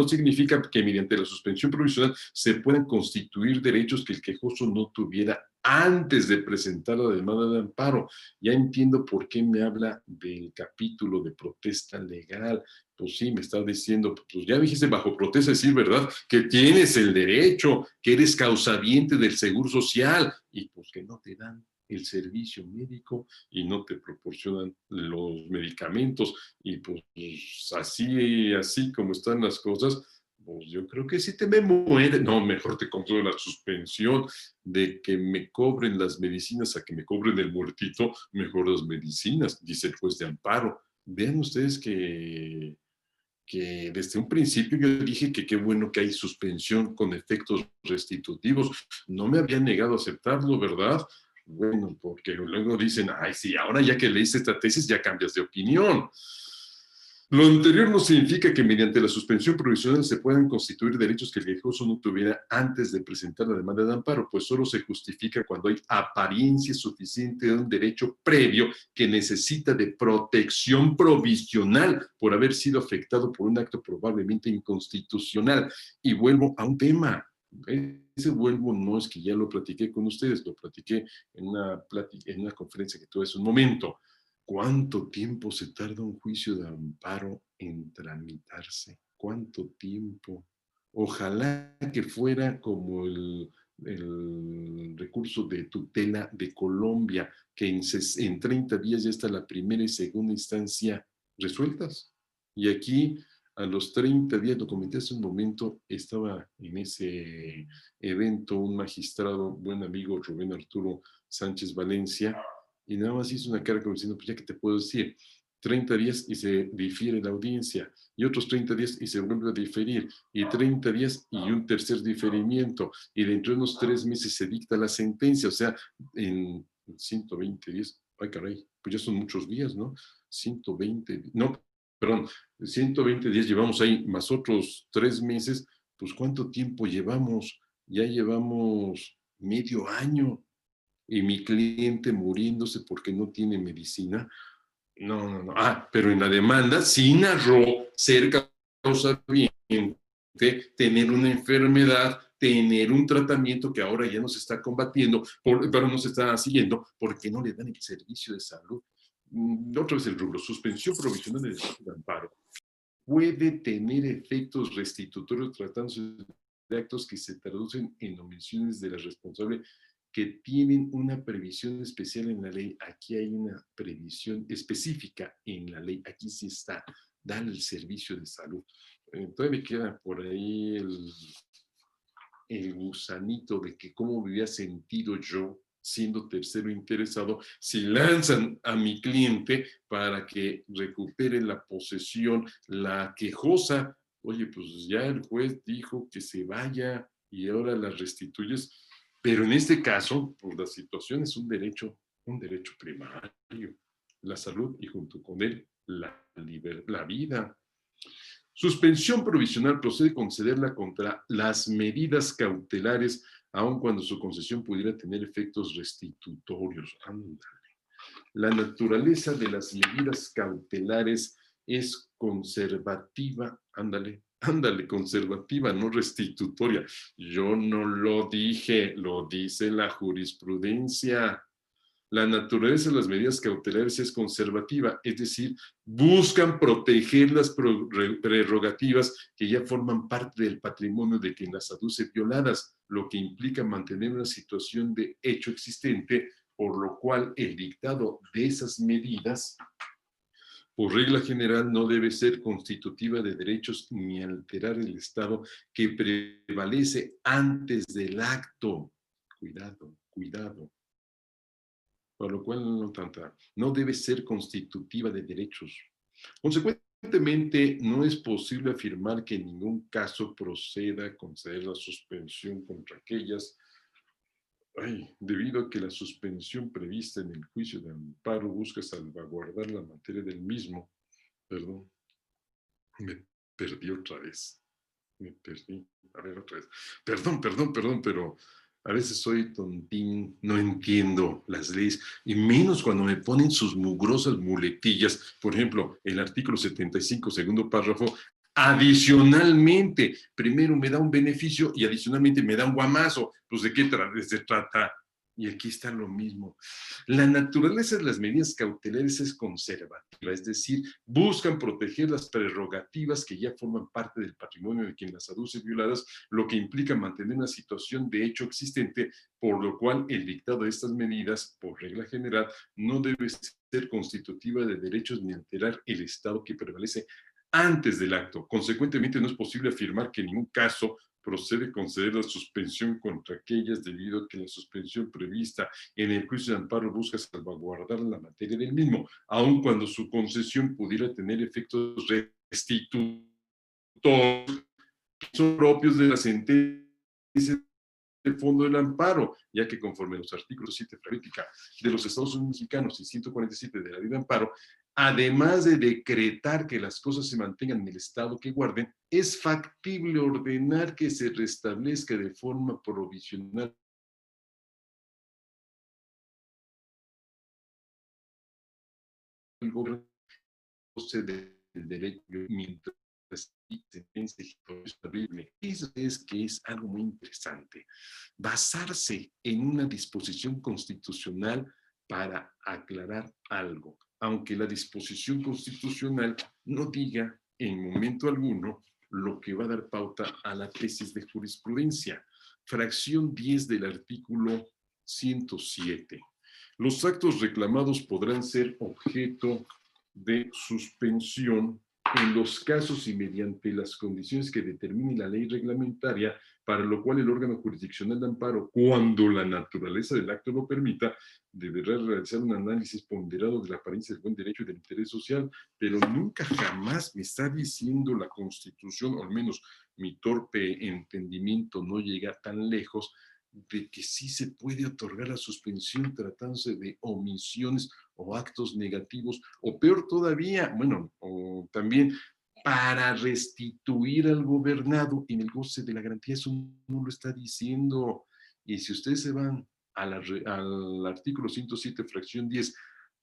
significa que mediante la suspensión provisional se puedan constituir derechos que el quejoso no tuviera antes de presentar la demanda de amparo. Ya entiendo por qué me habla del capítulo de protesta legal. Pues sí, me está diciendo, pues ya dijiste bajo protesta, decir, ¿verdad? Que tienes el derecho, que eres causaviente del seguro social y pues que no te dan el servicio médico y no te proporcionan los medicamentos y pues así como están las cosas, pues yo creo que si te me muere, no, mejor te concedo la suspensión de que me cobren las medicinas a que me cobren el muertito, mejor las medicinas, dice el juez de amparo. Vean ustedes que desde un principio yo dije que qué bueno que hay suspensión con efectos restitutivos. No me había negado a aceptarlo, ¿verdad? Bueno, porque luego dicen, ay, sí, ahora ya que leíste esta tesis ya cambias de opinión. Lo anterior no significa que mediante la suspensión provisional se puedan constituir derechos que el quejoso no tuviera antes de presentar la demanda de amparo, pues solo se justifica cuando hay apariencia suficiente de un derecho previo que necesita de protección provisional por haber sido afectado por un acto probablemente inconstitucional. Y vuelvo a un tema. Ese vuelvo no es que ya lo platiqué con ustedes, lo platiqué en una conferencia que tuve hace un momento. ¿Cuánto tiempo se tarda un juicio de amparo en tramitarse? ¿Cuánto tiempo? Ojalá que fuera como el recurso de tutela de Colombia, que en 30 días ya está la primera y segunda instancia resueltas. Y aquí, a los 30 días, lo comenté hace un momento, estaba en ese evento un magistrado, buen amigo, Rubén Arturo Sánchez Valencia, y nada más hizo una cara como diciendo, pues ya que te puedo decir, 30 días y se difiere la audiencia, y otros 30 días y se vuelve a diferir, y 30 días y un tercer diferimiento, y dentro de unos 3 meses se dicta la sentencia. O sea, en el 120 días, ay caray, pues ya son muchos días, ¿no? 120, no, perdón, 120 días llevamos ahí, más otros 3 meses, pues ¿cuánto tiempo llevamos? Ya llevamos medio año y mi cliente muriéndose porque no tiene medicina. No, no, no. Ah, pero en la demanda sí narró ser causaviente, tener una enfermedad, tener un tratamiento que ahora ya no se está combatiendo, pero no se está siguiendo porque no le dan el servicio de salud. Otra vez el rubro, suspensión provisional del derecho de amparo. Puede tener efectos restitutorios tratándose de actos que se traducen en omisiones de la responsable que tienen una previsión especial en la ley. Aquí hay una previsión específica en la ley. Aquí sí está, dar el servicio de salud. Entonces me queda por ahí el gusanito de que cómo me había sentido yo siendo tercero interesado, si lanzan a mi cliente para que recupere la posesión, la quejosa, oye, pues ya el juez dijo que se vaya y ahora la restituyes, pero en este caso, pues la situación es un derecho primario, la salud y junto con él la vida. Suspensión provisional procede concederla contra las medidas cautelares, aun cuando su concesión pudiera tener efectos restitutorios. Ándale. La naturaleza de las medidas cautelares es conservativa, ándale, conservativa, no restitutoria. Yo no lo dije, lo dice la jurisprudencia. La naturaleza de las medidas cautelares es conservativa, es decir, buscan proteger las prerrogativas que ya forman parte del patrimonio de quien las aduce violadas, lo que implica mantener una situación de hecho existente, por lo cual el dictado de esas medidas, por regla general, no debe ser constitutiva de derechos ni alterar el estado que prevalece antes del acto. Cuidado, cuidado. Por lo cual no debe ser constitutiva de derechos. Consecuentemente, no es posible afirmar que en ningún caso proceda a conceder la suspensión contra aquellas, debido a que la suspensión prevista en el juicio de amparo busca salvaguardar la materia del mismo. Perdón, me perdí otra vez. Me perdí. A ver, otra vez. Perdón, pero a veces soy tontín, no entiendo las leyes, y menos cuando me ponen sus mugrosas muletillas. Por ejemplo, el artículo 75, segundo párrafo, adicionalmente, primero me da un beneficio y adicionalmente me da un guamazo. Pues, ¿de qué se trata? Y aquí está lo mismo. La naturaleza de las medidas cautelares es conservativa, es decir, buscan proteger las prerrogativas que ya forman parte del patrimonio de quien las aduce violadas, lo que implica mantener una situación de hecho existente, por lo cual el dictado de estas medidas, por regla general, no debe ser constitutiva de derechos ni alterar el estado que prevalece antes del acto. Consecuentemente, no es posible afirmar que en ningún caso procede conceder la suspensión contra aquellas debido a que la suspensión prevista en el juicio de amparo busca salvaguardar la materia del mismo, aun cuando su concesión pudiera tener efectos restitutorios que son propios de la sentencia del fondo del amparo, ya que conforme a los artículos 7 política de los Estados Unidos mexicanos y 147 de la ley de amparo, además de decretar que las cosas se mantengan en el estado que guarden, es factible ordenar que se restablezca de forma provisional el gobierno del derecho mientras sentencia estable. Eso es que es algo muy interesante. Basarse en una disposición constitucional para aclarar algo, aunque la disposición constitucional no diga en momento alguno lo que va a dar pauta a la tesis de jurisprudencia. Fracción 10 del artículo 107. Los actos reclamados podrán ser objeto de suspensión en los casos y mediante las condiciones que determine la ley reglamentaria, para lo cual el órgano jurisdiccional de amparo, cuando la naturaleza del acto lo permita, deberá realizar un análisis ponderado de la apariencia del buen derecho y del interés social, pero nunca jamás me está diciendo la Constitución, o al menos mi torpe entendimiento no llega tan lejos, de que sí se puede otorgar la suspensión tratándose de omisiones o actos negativos, o peor todavía, bueno, o también para restituir al gobernado en el goce de la garantía. Eso no lo está diciendo. Y si ustedes se van al artículo 107, fracción 10,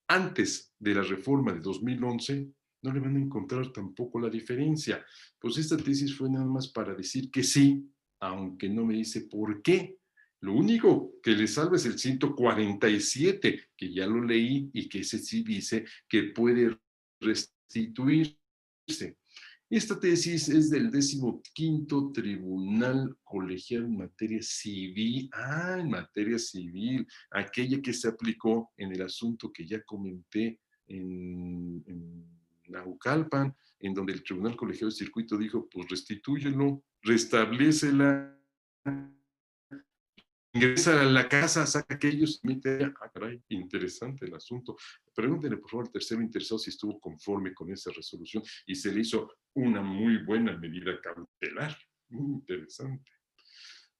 antes de la reforma de 2011, no le van a encontrar tampoco la diferencia. Pues esta tesis fue nada más para decir que sí, aunque no me dice por qué. Lo único que le salva es el 147, que ya lo leí y que ese sí dice que puede restituirse. Esta tesis es del 15º Tribunal Colegial en materia civil. Ah, en materia civil, aquella que se aplicó en el asunto que ya comenté en Naucalpan, en donde el Tribunal Colegial de Circuito dijo, pues restitúyelo, restablécela, ingresa a la casa, saca aquellos, mete, ah, caray, interesante el asunto. Pregúntenle por favor al tercero interesado si estuvo conforme con esa resolución y se le hizo una muy buena medida cautelar. Muy interesante.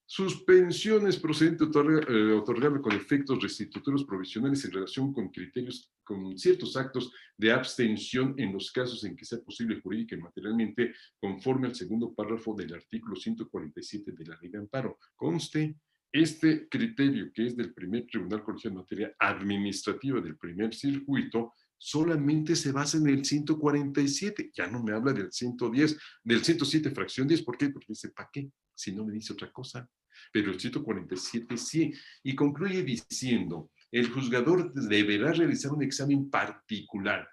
Suspensiones procedente otorgable con efectos restitutorios provisionales en relación con criterios, con ciertos actos de abstención en los casos en que sea posible jurídica y materialmente, conforme al segundo párrafo del artículo 147 de la Ley de Amparo. Conste, este criterio, que es del primer Tribunal Colegial en materia administrativa del primer circuito, solamente se basa en el 147. Ya no me habla del 110, del 107 fracción 10. ¿Por qué? Porque dice, ¿para qué? Si no me dice otra cosa. Pero el 147 sí. Y concluye diciendo, el juzgador deberá realizar un examen particular,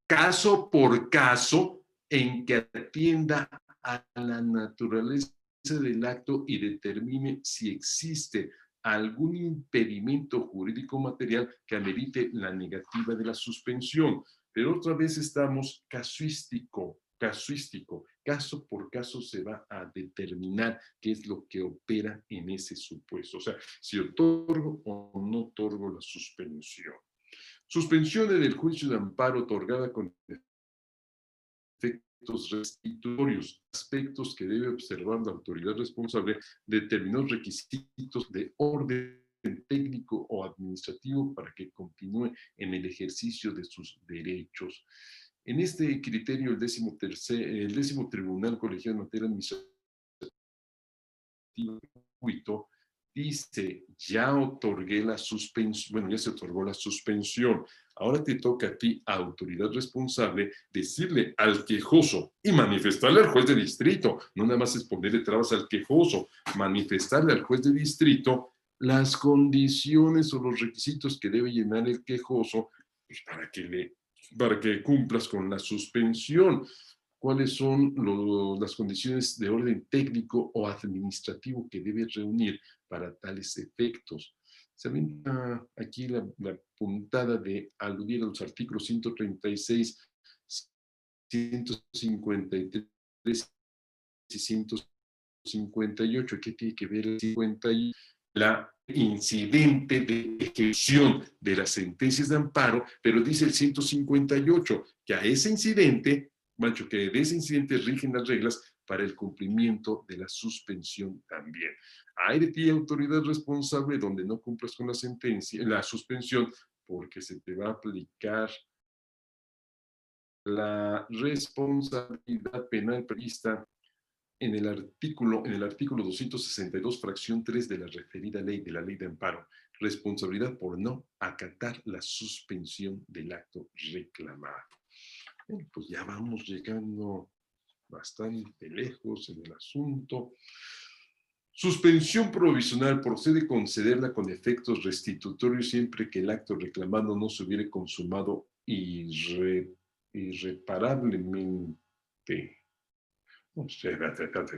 caso por caso, en que atienda a la naturaleza del acto y determine si existe algún impedimento jurídico material que amerite la negativa de la suspensión. Pero otra vez estamos casuístico, caso por caso se va a determinar qué es lo que opera en ese supuesto. O sea, si otorgo o no otorgo la suspensión. Suspensión del juicio de amparo otorgada con efectos restitutorios, aspectos que debe observar la autoridad responsable, determinados requisitos de orden técnico o administrativo para que continúe en el ejercicio de sus derechos. En este criterio, el 10º Tribunal Colegial en materia administrativa dice, ya otorgué la suspensión, bueno, ya se otorgó la suspensión. Ahora te toca a ti, autoridad responsable, decirle al quejoso y manifestarle al juez de distrito. No nada más es ponerle trabas al quejoso, manifestarle al juez de distrito las condiciones o los requisitos que debe llenar el quejoso, pues, para que cumplas con la suspensión. ¿Cuáles son las condiciones de orden técnico o administrativo que debe reunir para tales efectos? Se avienta aquí la puntada de aludir a los artículos 136, 153 y 158. ¿Qué tiene que ver el 58? La incidente de ejecución de las sentencias de amparo, pero dice el 158 que a ese incidente, que de ese incidente rigen las reglas para el cumplimiento de la suspensión también. Hay de ti, autoridad responsable, donde no cumplas con la sentencia, la suspensión, porque se te va a aplicar la responsabilidad penal prevista en el artículo 262, fracción 3 de la referida ley, de la Ley de Amparo, responsabilidad por no acatar la suspensión del acto reclamado. Bueno, pues ya vamos llegando bastante lejos en el asunto. Suspensión provisional procede concederla con efectos restitutorios siempre que el acto reclamado no se hubiere consumado irreparablemente. O sea,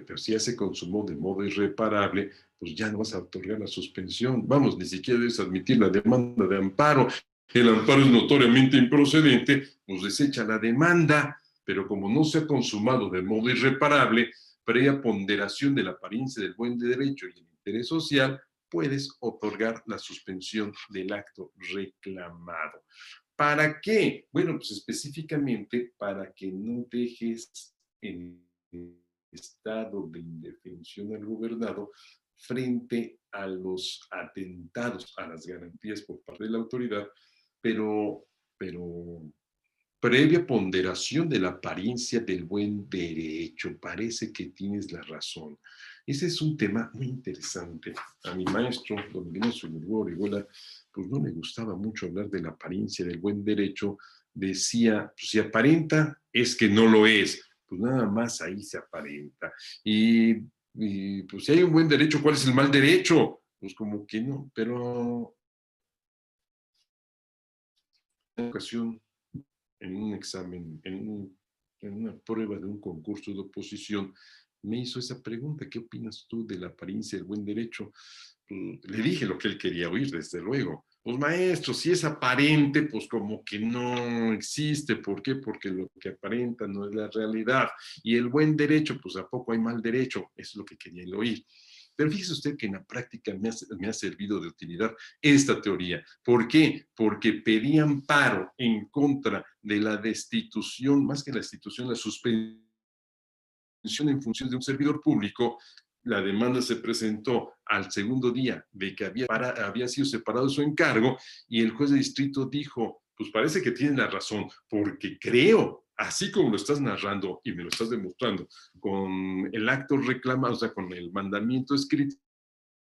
pero si ya se consumó de modo irreparable, pues ya no vas a otorgar la suspensión. Vamos, ni siquiera debes admitir la demanda de amparo. El amparo es notoriamente improcedente, pues desecha la demanda, pero como no se ha consumado de modo irreparable, previa ponderación de la apariencia del buen derecho y el interés social, puedes otorgar la suspensión del acto reclamado. ¿Para qué? Bueno, pues específicamente para que no dejes en estado de indefensión al gobernado frente a los atentados a las garantías por parte de la autoridad, pero previa ponderación de la apariencia del buen derecho. Parece que tienes la razón. Ese es un tema muy interesante. A mi maestro, don Ignacio Orihuela, pues no le gustaba mucho hablar de la apariencia del buen derecho. Decía, pues si aparenta, es que no lo es. Pues nada más ahí se aparenta. Y pues si hay un buen derecho, ¿cuál es el mal derecho? Pues como que no, pero en una ocasión, en un examen, en una prueba de un concurso de oposición, me hizo esa pregunta: ¿qué opinas tú de la apariencia del buen derecho? Le dije lo que él quería oír, desde luego. Pues maestro, si es aparente, pues como que no existe. ¿Por qué? Porque lo que aparenta no es la realidad. Y el buen derecho, pues ¿a poco hay mal derecho? Eso es lo que quería él oír. Pero fíjese usted que en la práctica me ha servido de utilidad esta teoría. ¿Por qué? Porque pedí amparo en contra de la destitución, más que la destitución, la suspensión en función de un servidor público. La demanda se presentó al segundo día de que había sido separado de su encargo, y el juez de distrito dijo, pues parece que tiene la razón, porque creo, así como lo estás narrando y me lo estás demostrando, con el acto reclamado, o sea, con el mandamiento escrito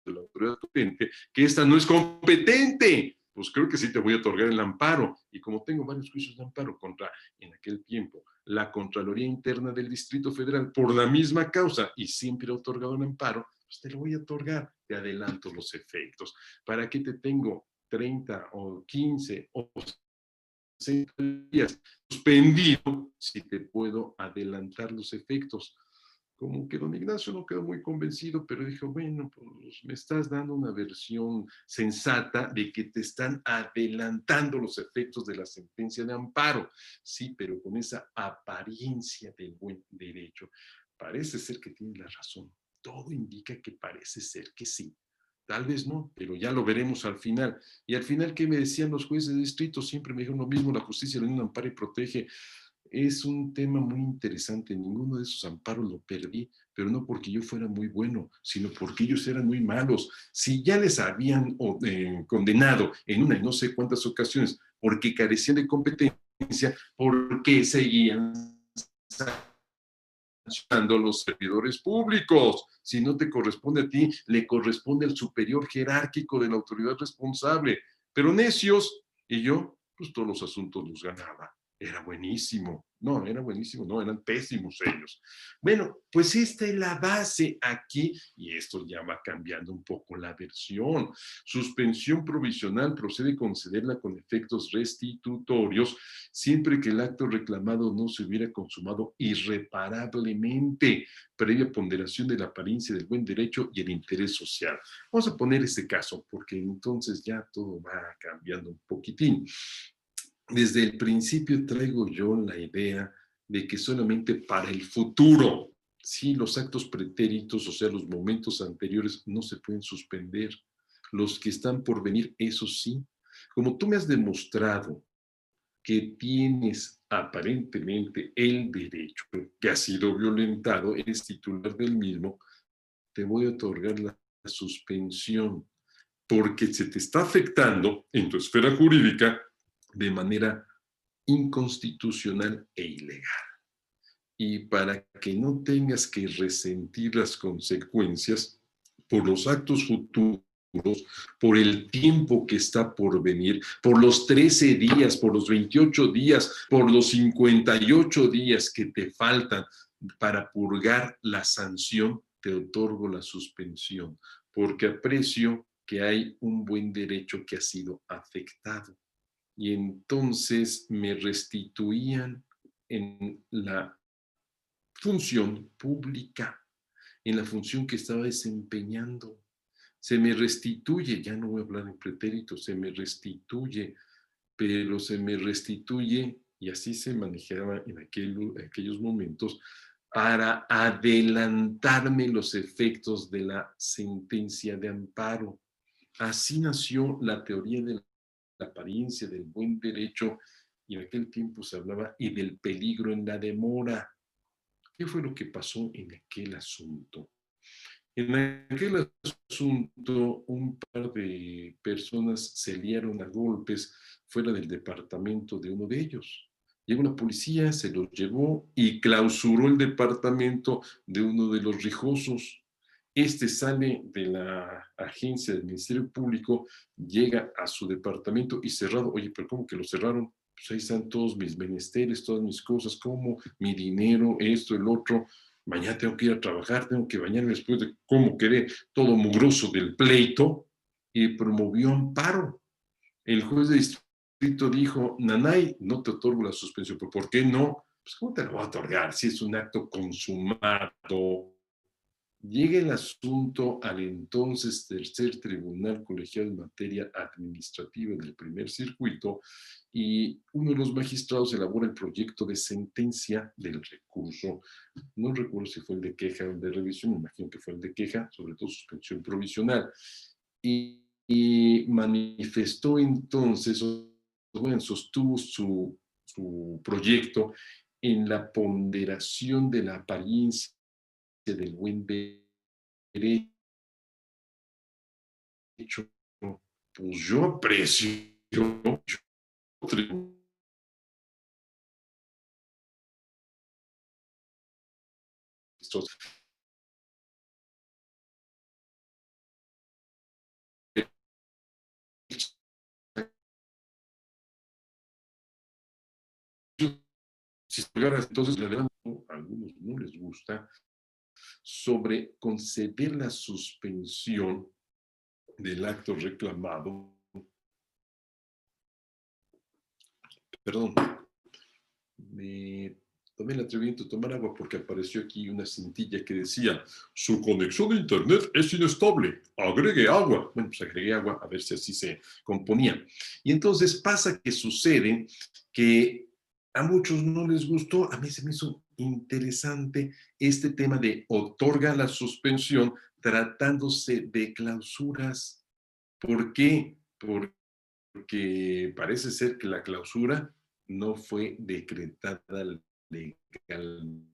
de la autoridad competente, que esta no es competente. Pues creo que sí te voy a otorgar el amparo. Y como tengo varios juicios de amparo contra, en aquel tiempo, la Contraloría Interna del Distrito Federal, por la misma causa, y siempre he otorgado un amparo, pues te lo voy a otorgar. Te adelanto los efectos. ¿Para qué te tengo 30 o 15 o 60 días suspendido si te puedo adelantar los efectos? Como que don Ignacio no quedó muy convencido, pero dijo, bueno, pues me estás dando una versión sensata de que te están adelantando los efectos de la sentencia de amparo. Sí, pero con esa apariencia del buen derecho. Parece ser que tiene la razón. Todo indica que parece ser que sí. Tal vez no, pero ya lo veremos al final. Y al final, ¿qué me decían los jueces de distrito? Siempre me dijeron lo mismo: la justicia le da un amparo y protege. Es un tema muy interesante. Ninguno de esos amparos lo perdí, pero no porque yo fuera muy bueno, sino porque ellos eran muy malos. Si ya les habían condenado en una y no sé cuántas ocasiones porque carecían de competencia, ¿por qué seguían sancionando a los servidores públicos? Si no te corresponde a ti, le corresponde al superior jerárquico de la autoridad responsable. Pero necios, y yo, pues todos los asuntos los ganaba. Era buenísimo. No, era buenísimo, no, eran pésimos ellos. Bueno, pues esta es la base aquí, y esto ya va cambiando un poco la versión. Suspensión provisional procede concederla con efectos restitutorios siempre que el acto reclamado no se hubiera consumado irreparablemente, previa ponderación de la apariencia del buen derecho y el interés social. Vamos a poner este caso, porque entonces ya todo va cambiando un poquitín. Desde el principio traigo yo la idea de que solamente para el futuro, sí, los actos pretéritos, o sea, los momentos anteriores, no se pueden suspender. Los que están por venir, eso sí. Como tú me has demostrado que tienes aparentemente el derecho que ha sido violentado, eres titular del mismo, te voy a otorgar la suspensión, porque se te está afectando en tu esfera jurídica de manera inconstitucional e ilegal. Y para que no tengas que resentir las consecuencias por los actos futuros, por el tiempo que está por venir, por los 13 días, por los 28 días, por los 58 días que te faltan para purgar la sanción, te otorgo la suspensión, porque aprecio que hay un buen derecho que ha sido afectado. Y entonces me restituían en la función pública, en la función que estaba desempeñando. Se me restituye, ya no voy a hablar en pretérito, se me restituye, pero se me restituye, y así se manejaba en aquellos momentos, para adelantarme los efectos de la sentencia de amparo. Así nació la teoría de la apariencia del buen derecho, y en aquel tiempo se hablaba y del peligro en la demora. ¿Qué fue lo que pasó en aquel asunto? En aquel asunto, un par de personas se liaron a golpes fuera del departamento de uno de ellos. Llegó la policía, se los llevó y clausuró el departamento de uno de los rijosos. Este sale de la agencia del Ministerio Público, llega a su departamento y cerrado. Oye, pero ¿cómo que lo cerraron? Pues ahí están todos mis menesteres, todas mis cosas, como mi dinero, esto, el otro. Mañana tengo que ir a trabajar, tengo que bañarme después de cómo quedé todo mugroso del pleito, y promovió amparo. El juez de distrito dijo: Nanay, no te otorgo la suspensión. ¿Pero por qué no? Pues ¿cómo te lo voy a otorgar si es un acto consumado? Llega el asunto al entonces tercer tribunal colegiado en materia administrativa del primer circuito, y uno de los magistrados elabora el proyecto de sentencia del recurso. No recuerdo si fue el de queja o el de revisión, me imagino que fue el de queja, sobre todo suspensión provisional. Y manifestó entonces, bueno, sostuvo su proyecto en la ponderación de la apariencia del buen derecho. Pues yo aprecio estos. Si entonces le dan, a algunos no les gusta, sobre conceder la suspensión del acto reclamado. Perdón, me tomé el atrevimiento de tomar agua porque apareció aquí una cintilla que decía: su conexión de internet es inestable, agregue agua. Bueno, pues agregué agua a ver si así se componía. Y entonces pasa que sucede que a muchos no les gustó, a mí se me hizo interesante este tema de otorga la suspensión tratándose de clausuras. ¿Por qué? Porque parece ser que la clausura no fue decretada legalmente.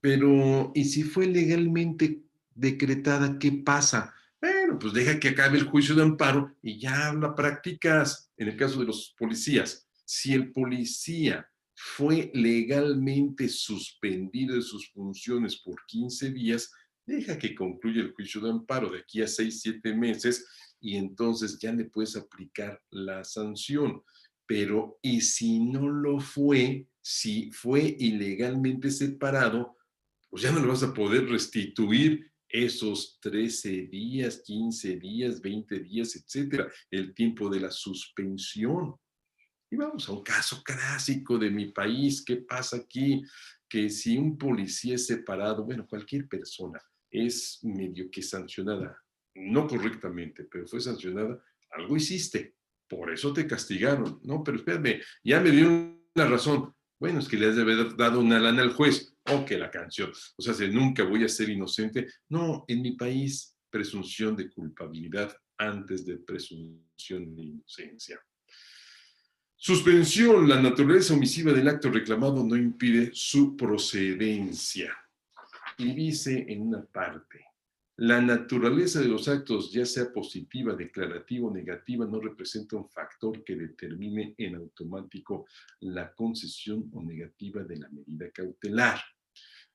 Pero, ¿y si fue legalmente decretada, qué pasa? Bueno, pues deja que acabe el juicio de amparo y ya la practicas. En el caso de los policías, si el policía fue legalmente suspendido de sus funciones por 15 días, deja que concluya el juicio de amparo de aquí a 6, 7 meses, y entonces ya le puedes aplicar la sanción. Pero, ¿y si no lo fue? Si fue ilegalmente separado, pues ya no le vas a poder restituir esos 13 días, 15 días, 20 días, etcétera, el tiempo de la suspensión. Y vamos a un caso clásico de mi país. ¿Qué pasa aquí? Que si un policía es separado, bueno, cualquier persona es medio que sancionada, no correctamente, pero fue sancionada, algo hiciste, por eso te castigaron. No, pero espérame, ya me dio una razón. Bueno, es que le has de haber dado una lana al juez. O que la canción. O sea, si nunca voy a ser inocente. No, en mi país, presunción de culpabilidad antes de presunción de inocencia. Suspensión. La naturaleza omisiva del acto reclamado no impide su procedencia. Y dice en una parte: la naturaleza de los actos, ya sea positiva, declarativa o negativa, no representa un factor que determine en automático la concesión o negativa de la medida cautelar.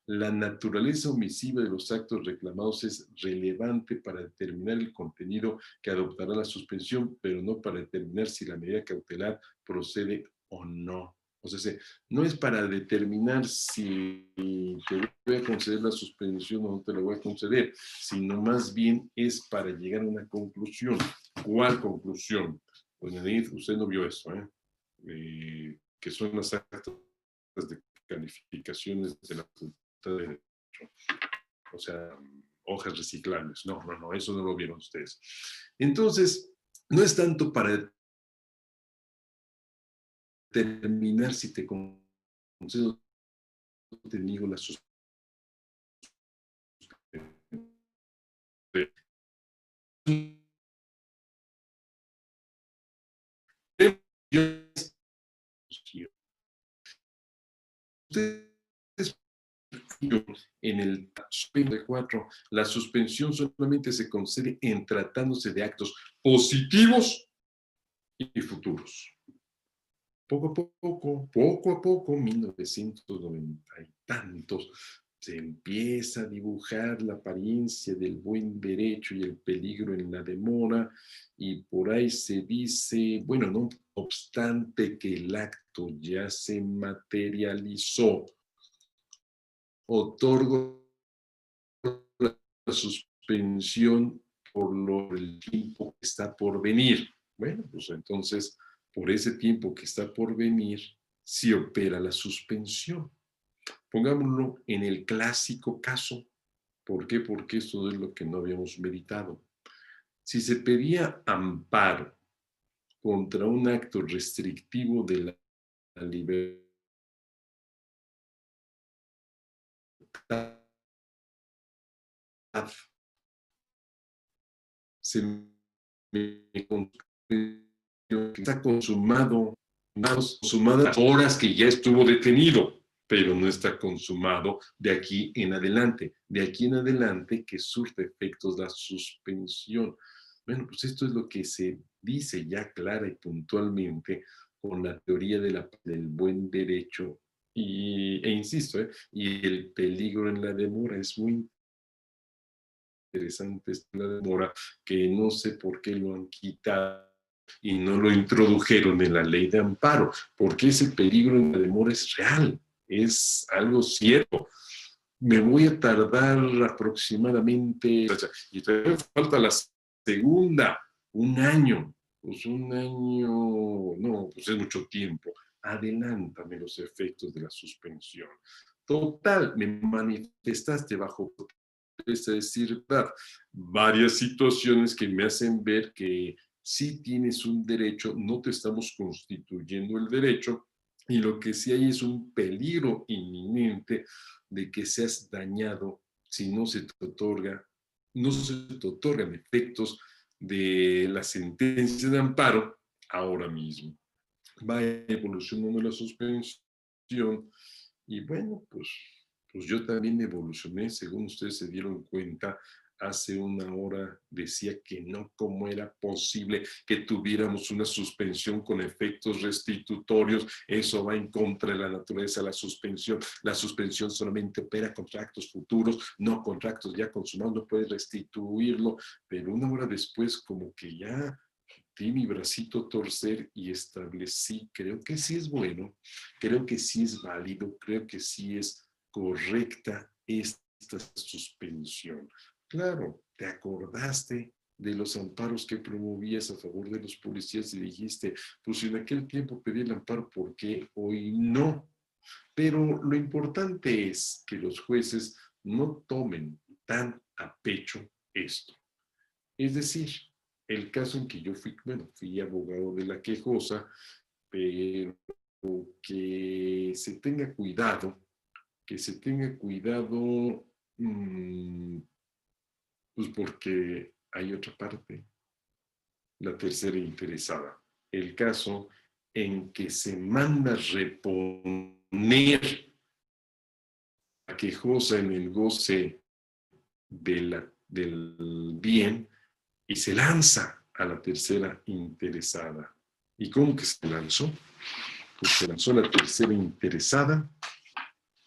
La naturaleza omisiva de los actos reclamados es relevante para determinar el contenido que adoptará la suspensión, pero no para determinar si la medida cautelar procede o no. O sea, no es para determinar si te voy a conceder la suspensión o no te la voy a conceder, sino más bien es para llegar a una conclusión. ¿Cuál conclusión? Pues usted no vio eso, que son las actas de calificaciones de la de derecho. O sea, hojas reciclables. No, no, no, eso no lo vieron ustedes. Entonces, no es tanto para determinar si te concedo o te niego la suspensión. Ustedes en el 4, la suspensión solamente se concede en tratándose de actos positivos y futuros. Poco a poco, 1990 y tantos, se empieza a dibujar la apariencia del buen derecho y el peligro en la demora, y por ahí se dice, bueno, no obstante que el acto ya se materializó, otorgo la suspensión por el tiempo que está por venir. Bueno, pues entonces, por ese tiempo que está por venir, sí opera la suspensión. Pongámoslo en el clásico caso. ¿Por qué? Porque esto es lo que no habíamos meditado. Si se pedía amparo contra un acto restrictivo de la libertad, se me está consumadas horas que ya estuvo detenido, pero no está consumado de aquí en adelante. De aquí en adelante que surte efectos la suspensión. Bueno, pues esto es lo que se dice ya clara y puntualmente con la teoría del buen derecho e insisto, y el peligro en la demora. Es muy interesante la demora, que no sé por qué lo han quitado y no lo introdujeron en la ley de amparo, porque ese peligro en la demora es real, es algo cierto. Me voy a tardar aproximadamente, y todavía falta la segunda, un año. Pues un año, no, pues es mucho tiempo. Adelántame los efectos de la suspensión. Total, me manifestaste bajo protesta, es decir, varias situaciones que me hacen ver que sí tienes un derecho, no te estamos constituyendo el derecho, y lo que sí hay es un peligro inminente de que seas dañado si no se te otorgan efectos de la sentencia de amparo ahora mismo. Va evolucionando la suspensión y bueno, pues yo también evolucioné, según ustedes se dieron cuenta. Hace una hora decía que no, cómo era posible que tuviéramos una suspensión con efectos restitutorios. Eso va en contra de la naturaleza de la suspensión. La suspensión solamente opera contra actos futuros, no contra actos ya consumados, no puedes restituirlo. Pero una hora después, como que ya di mi bracito torcer y establecí, creo que sí es bueno, creo que sí es válido, creo que sí es correcta esta suspensión. Claro, te acordaste de los amparos que promovías a favor de los policías y dijiste, pues si en aquel tiempo pedí el amparo, ¿por qué hoy no? Pero lo importante es que los jueces no tomen tan a pecho esto. Es decir, el caso en que yo fui abogado de la quejosa, pero que se tenga cuidado, pues porque hay otra parte, la tercera interesada. El caso en que se manda reponer a quejosa en el goce del bien y se lanza a la tercera interesada. ¿Y cómo que se lanzó? Pues se lanzó la tercera interesada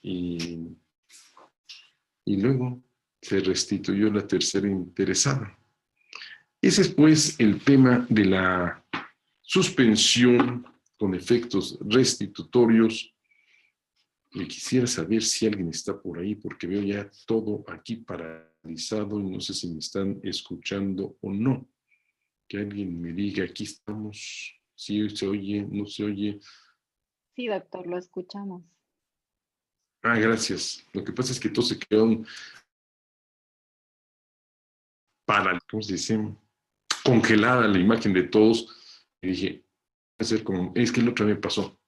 y luego se restituyó la tercera interesada. Ese es pues el tema de la suspensión con efectos restitutorios. Y quisiera saber si alguien está por ahí, porque veo ya todo aquí paralizado y no sé si me están escuchando o no. Que alguien me diga, aquí estamos, si se oye, no se oye. Sí, doctor, lo escuchamos. Ah, gracias. Lo que pasa es que todos se quedaron ¿cómo se dice? Congelada la imagen de todos. Y dije, es que el otro me pasó.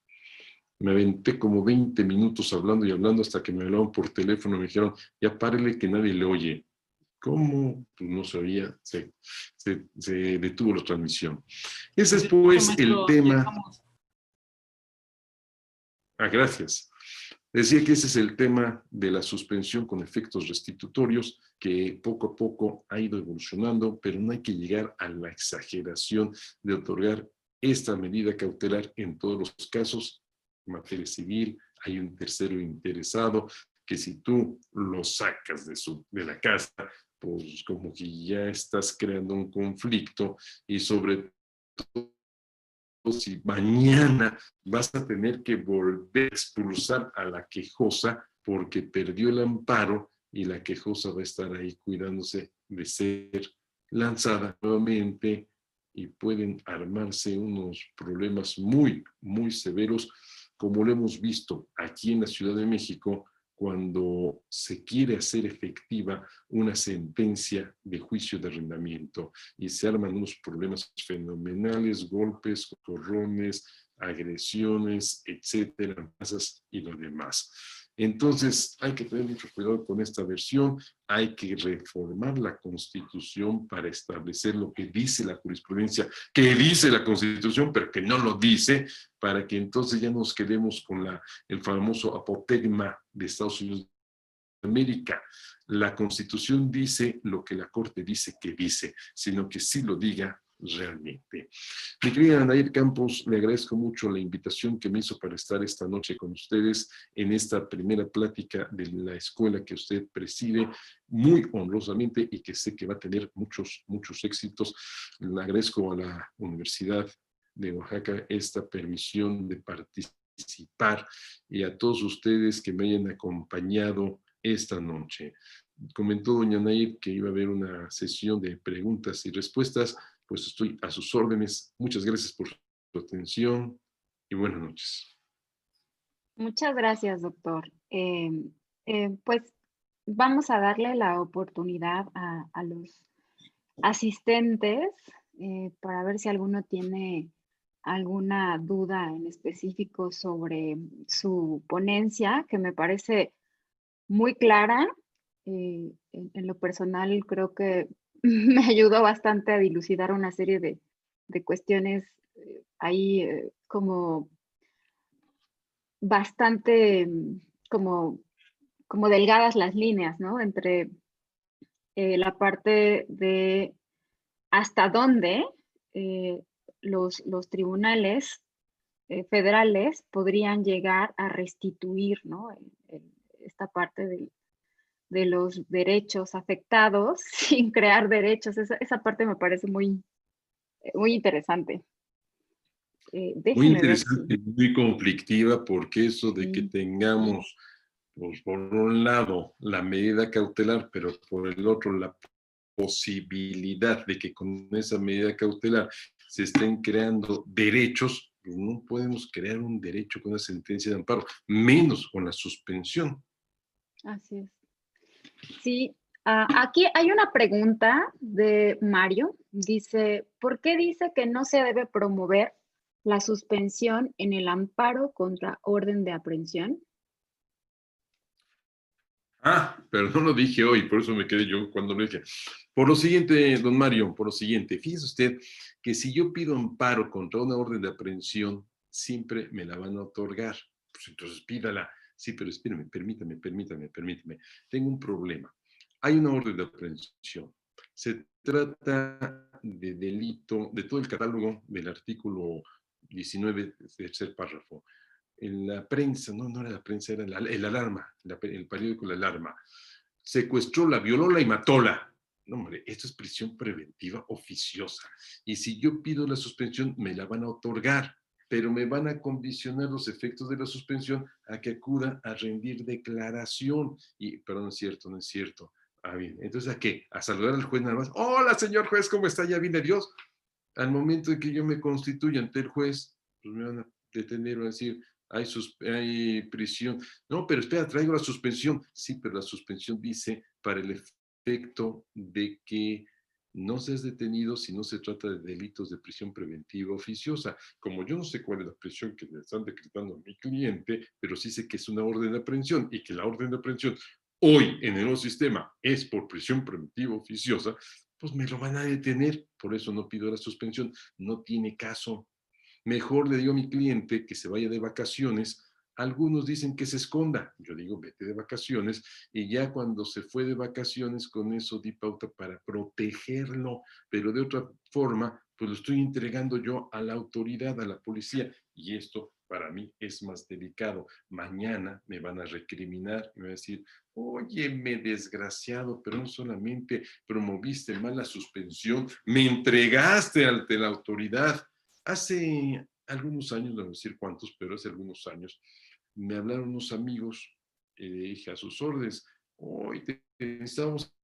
Me aventé como 20 minutos hablando y hablando hasta que me hablaron por teléfono y me dijeron, ya párele que nadie le oye. ¿Cómo? Pues no se oía, se detuvo la transmisión. Ese es pues el tema. Ah, gracias. Decía que ese es el tema de la suspensión con efectos restitutorios, que poco a poco ha ido evolucionando, pero no hay que llegar a la exageración de otorgar esta medida cautelar en todos los casos. En materia civil hay un tercero interesado que si tú lo sacas de la casa, pues como que ya estás creando un conflicto, y sobre todo si mañana vas a tener que volver a expulsar a la quejosa porque perdió el amparo, y la quejosa va a estar ahí cuidándose de ser lanzada nuevamente, y pueden armarse unos problemas muy, muy severos, como lo hemos visto aquí en la Ciudad de México, cuando se quiere hacer efectiva una sentencia de juicio de arrendamiento, y se arman unos problemas fenomenales, golpes, corrones, agresiones, etcétera, amenazas y lo demás. Entonces, hay que tener mucho cuidado con esta versión. Hay que reformar la Constitución para establecer lo que dice la jurisprudencia, que dice la Constitución, pero que no lo dice, para que entonces ya nos quedemos con el famoso apotegma de Estados Unidos de América. La Constitución dice lo que la Corte dice que dice, sino que sí lo diga realmente. Mi querida Anair Campos, le agradezco mucho la invitación que me hizo para estar esta noche con ustedes en esta primera plática de la escuela que usted preside muy honrosamente, y que sé que va a tener muchos, muchos éxitos. Le agradezco a la Universidad de Oaxaca esta permisión de participar, y a todos ustedes que me hayan acompañado esta noche. Comentó doña Nair que iba a haber una sesión de preguntas y respuestas, pues estoy a sus órdenes. Muchas gracias por su atención y buenas noches. Muchas gracias, doctor. Pues vamos a darle la oportunidad a los asistentes para ver si alguno tiene alguna duda en específico sobre su ponencia, que me parece muy clara. En lo personal creo que me ayudó bastante a dilucidar una serie de cuestiones ahí como bastante como delgadas las líneas, ¿no? Entre la parte de hasta dónde los tribunales federales podrían llegar a restituir, ¿no? Esta parte de los derechos afectados sin crear derechos. Esa parte me parece muy, muy interesante. Muy Déjeme ver si... interesante y muy conflictiva, porque eso de que Sí. tengamos, pues, por un lado la medida cautelar, pero por el otro la posibilidad de que con esa medida cautelar se estén creando derechos, pues no podemos crear un derecho con una sentencia de amparo, menos con la suspensión. Así es. Sí, aquí hay una pregunta de Mario. Dice, ¿por qué dice que no se debe promover la suspensión en el amparo contra orden de aprehensión? Pero no lo dije hoy, por eso me quedé yo cuando lo dije. Por lo siguiente, don Mario, por lo siguiente, fíjese usted que si yo pido amparo contra una orden de aprehensión, siempre me la van a otorgar. Pues entonces pídala. Sí, pero espérame, permítame. Tengo un problema. Hay una orden de aprehensión. Se trata de delito, de todo el catálogo del artículo 19, tercer párrafo. En la prensa, no era la prensa, era el Alarma, el periódico La Alarma. Secuestró, la violó, la y matóla. No, hombre, esto es prisión preventiva oficiosa. Y si yo pido la suspensión, me la van a otorgar, pero me van a condicionar los efectos de la suspensión a que acuda a rendir declaración. Pero no es cierto. Bien, entonces, ¿a qué? A saludar al juez nada más. Hola, señor juez, ¿cómo está? Ya viene Dios. Al momento de que yo me constituya ante el juez, pues me van a detener, van a decir, hay prisión. No, pero espera, traigo la suspensión. Sí, pero la suspensión dice para el efecto de que no seas detenido si no se trata de delitos de prisión preventiva oficiosa. Como yo no sé cuál es la prisión que le están decretando a mi cliente, pero sí sé que es una orden de aprehensión, y que la orden de aprehensión hoy en el nuevo sistema es por prisión preventiva oficiosa, pues me lo van a detener. Por eso no pido la suspensión. No tiene caso. Mejor le digo a mi cliente que se vaya de vacaciones Algunos dicen que se esconda. Yo digo, vete de vacaciones. Y ya cuando se fue de vacaciones, con eso di pauta para protegerlo. Pero de otra forma, pues lo estoy entregando yo a la autoridad, a la policía. Y esto para mí es más delicado. Mañana me van a recriminar y me van a decir, óyeme, desgraciado, pero no solamente promoviste mal la suspensión, me entregaste ante la autoridad. Hace algunos años, no voy a decir cuántos, pero hace algunos años, me hablaron unos amigos, dije a sus órdenes, hoy necesitamos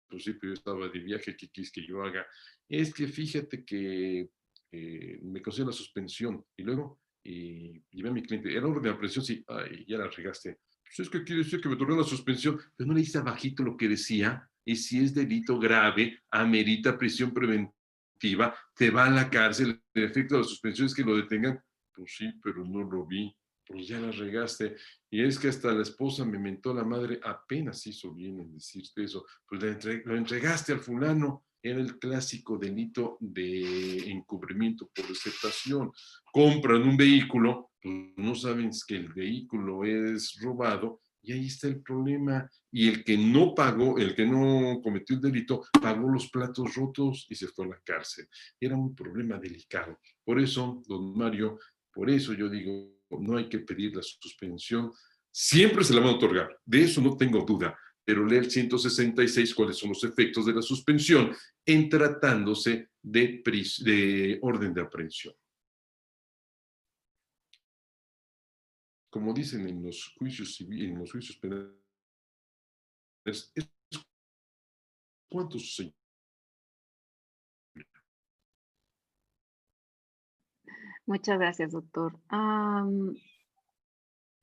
pues sí, pero yo estaba de viaje, ¿qué quieres que yo haga? Es que fíjate que me consiguió la suspensión y luego llevé a mi cliente, era orden de aprehensión, sí, ay, ya la regaste. Pues es que quiere decir que me otorgó la suspensión, pero no le hice abajito lo que decía, y si es delito grave, amerita prisión preventiva, te va a la cárcel, el efecto de la suspensión es que lo detengan. Pues sí, pero no lo vi, pues ya la regaste. Y es que hasta la esposa me mentó la madre, apenas hizo bien en decirte eso, pues lo entregaste al fulano, era el clásico delito de encubrimiento por receptación. Compran un vehículo, pues no saben que el vehículo es robado, y ahí está el problema. Y el que no pagó, el que no cometió el delito, pagó los platos rotos y se fue a la cárcel. Era un problema delicado. Por eso, don Mario, por eso yo digo, no hay que pedir la suspensión. Siempre se la van a otorgar, de eso no tengo duda, pero lee el 166 cuáles son los efectos de la suspensión en tratándose de orden de aprehensión. Como dicen en los juicios civiles, en los juicios penales, es ¿cuántos, señor? Muchas gracias, doctor.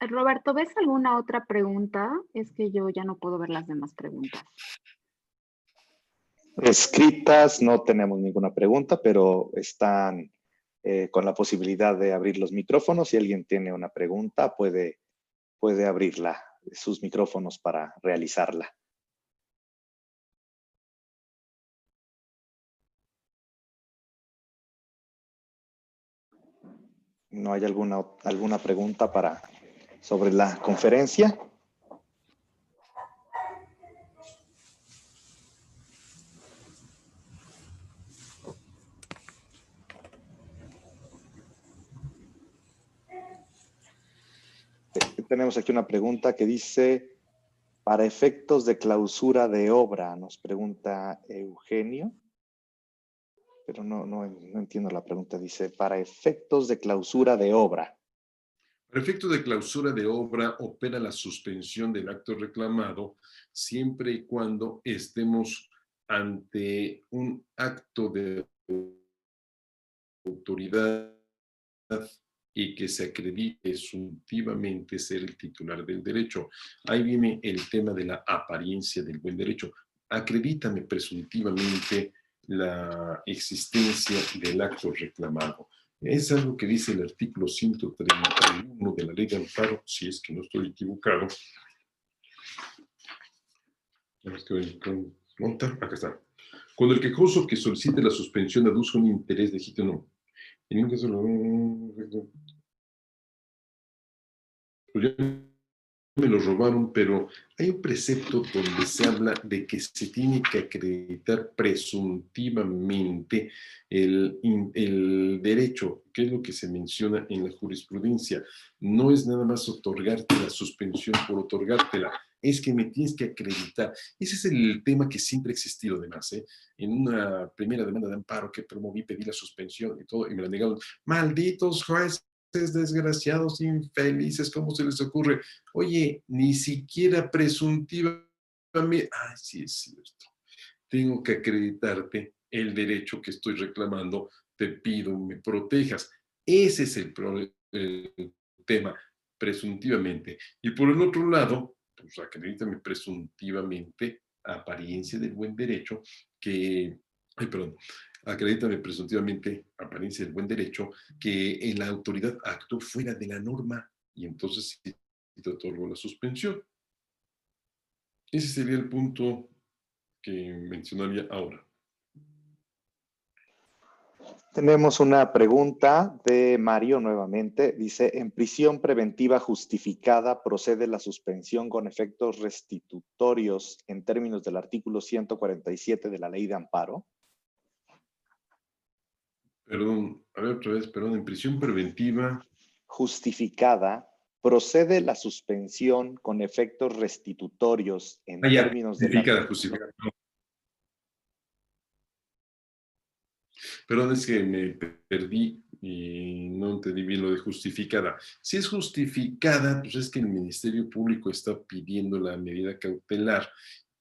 Roberto, ¿ves alguna otra pregunta? Es que yo ya no puedo ver las demás preguntas. Escritas no tenemos ninguna pregunta, pero están con la posibilidad de abrir los micrófonos. Si alguien tiene una pregunta, puede abrirla, sus micrófonos para realizarla. ¿No hay alguna pregunta sobre la conferencia? Tenemos aquí una pregunta que dice, para efectos de clausura de obra, nos pregunta Eugenio, pero no entiendo la pregunta. Dice, para efectos de clausura de obra. Para efectos de clausura de obra opera la suspensión del acto reclamado siempre y cuando estemos ante un acto de autoridad y que se acredite presuntivamente ser el titular del derecho. Ahí viene el tema de la apariencia del buen derecho. Acredítame presuntivamente la existencia del acto reclamado. Es algo que dice el artículo 131 de la Ley de Amparo, si es que no estoy equivocado. Acá está. Cuando el quejoso que solicite la suspensión aduzca un interés legítimo, en un caso pues ya me lo robaron, pero hay un precepto donde se habla de que se tiene que acreditar presuntivamente el derecho, que es lo que se menciona en la jurisprudencia. No es nada más otorgarte la suspensión por otorgártela, es que me tienes que acreditar. Ese es el tema que siempre ha existido además, ¿eh? En una primera demanda de amparo que promoví, pedí la suspensión y todo, y me la negaron. Malditos jueces desgraciados, infelices, ¿cómo se les ocurre? Oye, ni siquiera presuntivamente, ay, sí es cierto, tengo que acreditarte el derecho que estoy reclamando, te pido me protejas. Ese es el tema, presuntivamente. Y por el otro lado, pues acredítame presuntivamente, apariencia del buen derecho, que, ay, perdón, acredítame presuntivamente, apariencia del buen derecho, que la autoridad actuó fuera de la norma y entonces sí te otorgó la suspensión. Ese sería el punto que mencionaría ahora. Tenemos una pregunta de Mario nuevamente. Dice, ¿en prisión preventiva justificada procede la suspensión con efectos restitutorios en términos del artículo 147 de la Ley de Amparo? Perdón, a ver otra vez, perdón, en prisión preventiva. Justificada, procede la suspensión con efectos restitutorios en Ya, términos del justificada, artículo. justificada. Perdón, es que me perdí y no entendí bien lo de justificada. Si es justificada, pues es que el Ministerio Público está pidiendo la medida cautelar,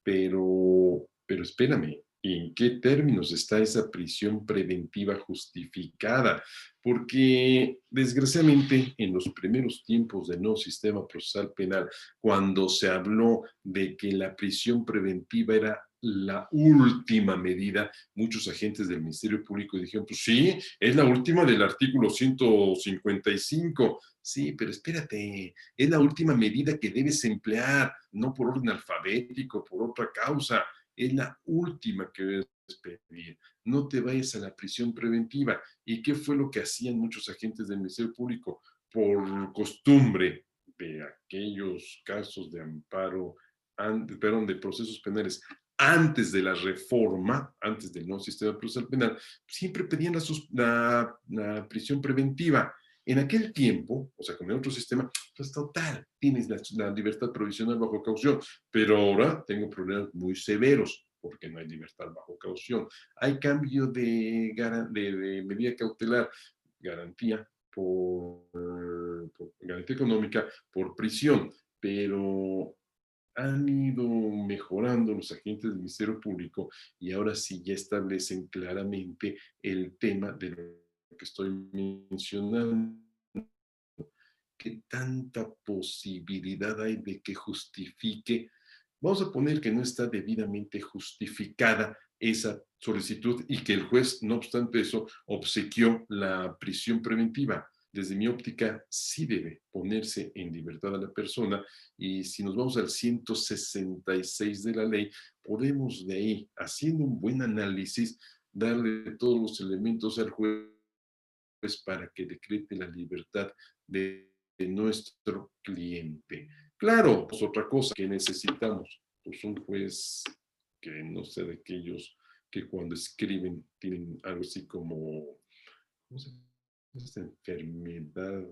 pero espérame, ¿en qué términos está esa prisión preventiva justificada? Porque desgraciadamente en los primeros tiempos del nuevo sistema procesal penal, cuando se habló de que la prisión preventiva era la última medida, muchos agentes del Ministerio Público dijeron, pues sí, es la última del artículo 155. Sí, pero espérate, es la última medida que debes emplear, no por orden alfabético, por otra causa. Es la última que debes pedir. No te vayas a la prisión preventiva. ¿Y qué fue lo que hacían muchos agentes del Ministerio Público? Por costumbre de aquellos casos de amparo, perdón, de procesos penales antes de la reforma, antes del nuevo sistema procesal penal, siempre pedían la prisión preventiva. En aquel tiempo, o sea, con el otro sistema, pues total, tienes la libertad provisional bajo caución, pero ahora tengo problemas muy severos porque no hay libertad bajo caución. Hay cambio de medida cautelar, garantía por garantía económica, por prisión, pero han ido mejorando los agentes del Ministerio Público y ahora sí ya establecen claramente el tema de lo que estoy mencionando. ¿Qué tanta posibilidad hay de que justifique? Vamos a poner que no está debidamente justificada esa solicitud y que el juez, no obstante eso, obsequió la prisión preventiva. Desde mi óptica, sí debe ponerse en libertad a la persona, y si nos vamos al 166 de la ley, podemos de ahí, haciendo un buen análisis, darle todos los elementos al juez para que decrete la libertad de nuestro cliente. Claro, pues otra cosa que necesitamos, pues un juez que no sea de aquellos que cuando escriben tienen algo así como, ¿cómo se llama esta enfermedad?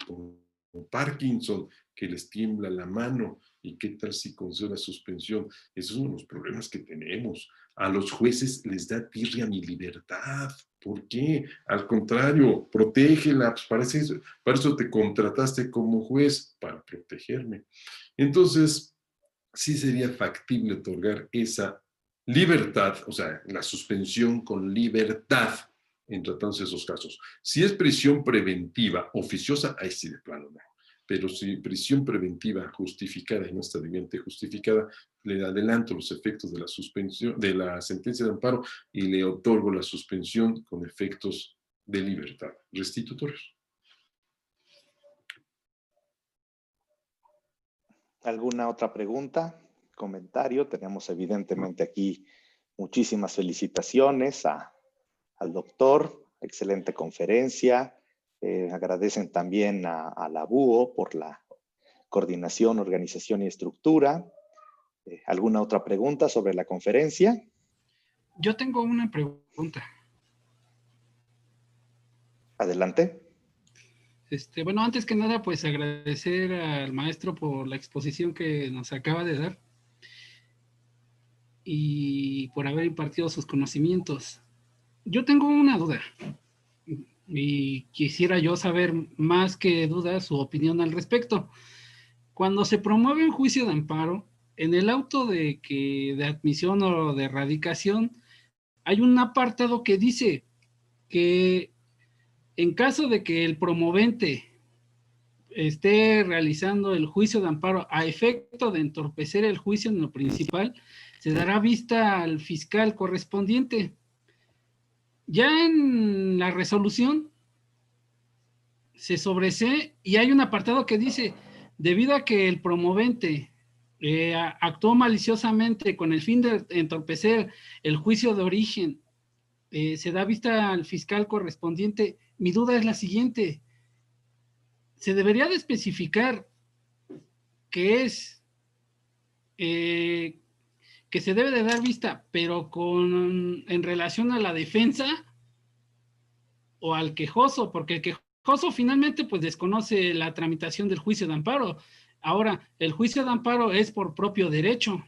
Como Parkinson, que les tiembla la mano, y qué tal si concede la suspensión. Esos son los problemas que tenemos. A los jueces les da tirria mi libertad. ¿Por qué? Al contrario, protégela. Pues para eso te contrataste como juez, para protegerme. Entonces, sí sería factible otorgar esa libertad, o sea, la suspensión con libertad en tratándose de esos casos. Si es prisión preventiva oficiosa, ahí sí de plano no. Pero si prisión preventiva justificada y no está debidamente justificada, le adelanto los efectos de la suspensión, de la sentencia de amparo, y le otorgo la suspensión con efectos de libertad restitutorios. ¿Alguna otra pregunta, comentario? Tenemos evidentemente aquí muchísimas felicitaciones al doctor, excelente conferencia. Agradecen también a la BUO por la coordinación, organización y estructura. ¿Alguna otra pregunta sobre la conferencia? Yo tengo una pregunta. Adelante. Bueno, antes que nada, pues agradecer al maestro por la exposición que nos acaba de dar y por haber impartido sus conocimientos. Yo tengo una duda y quisiera yo saber más que duda su opinión al respecto. Cuando se promueve un juicio de amparo, en el auto de admisión o de erradicación, hay un apartado que dice que en caso de que el promovente esté realizando el juicio de amparo a efecto de entorpecer el juicio en lo principal, se dará vista al fiscal correspondiente. Ya en la resolución se sobresee y hay un apartado que dice, debido a que el promovente actuó maliciosamente con el fin de entorpecer el juicio de origen se da vista al fiscal correspondiente. Mi duda es la siguiente. ¿Se debería de especificar que es que se debe de dar vista, pero en relación a la defensa o al quejoso? Porque el quejoso finalmente pues desconoce la tramitación del juicio de amparo. Ahora, el juicio de amparo es por propio derecho.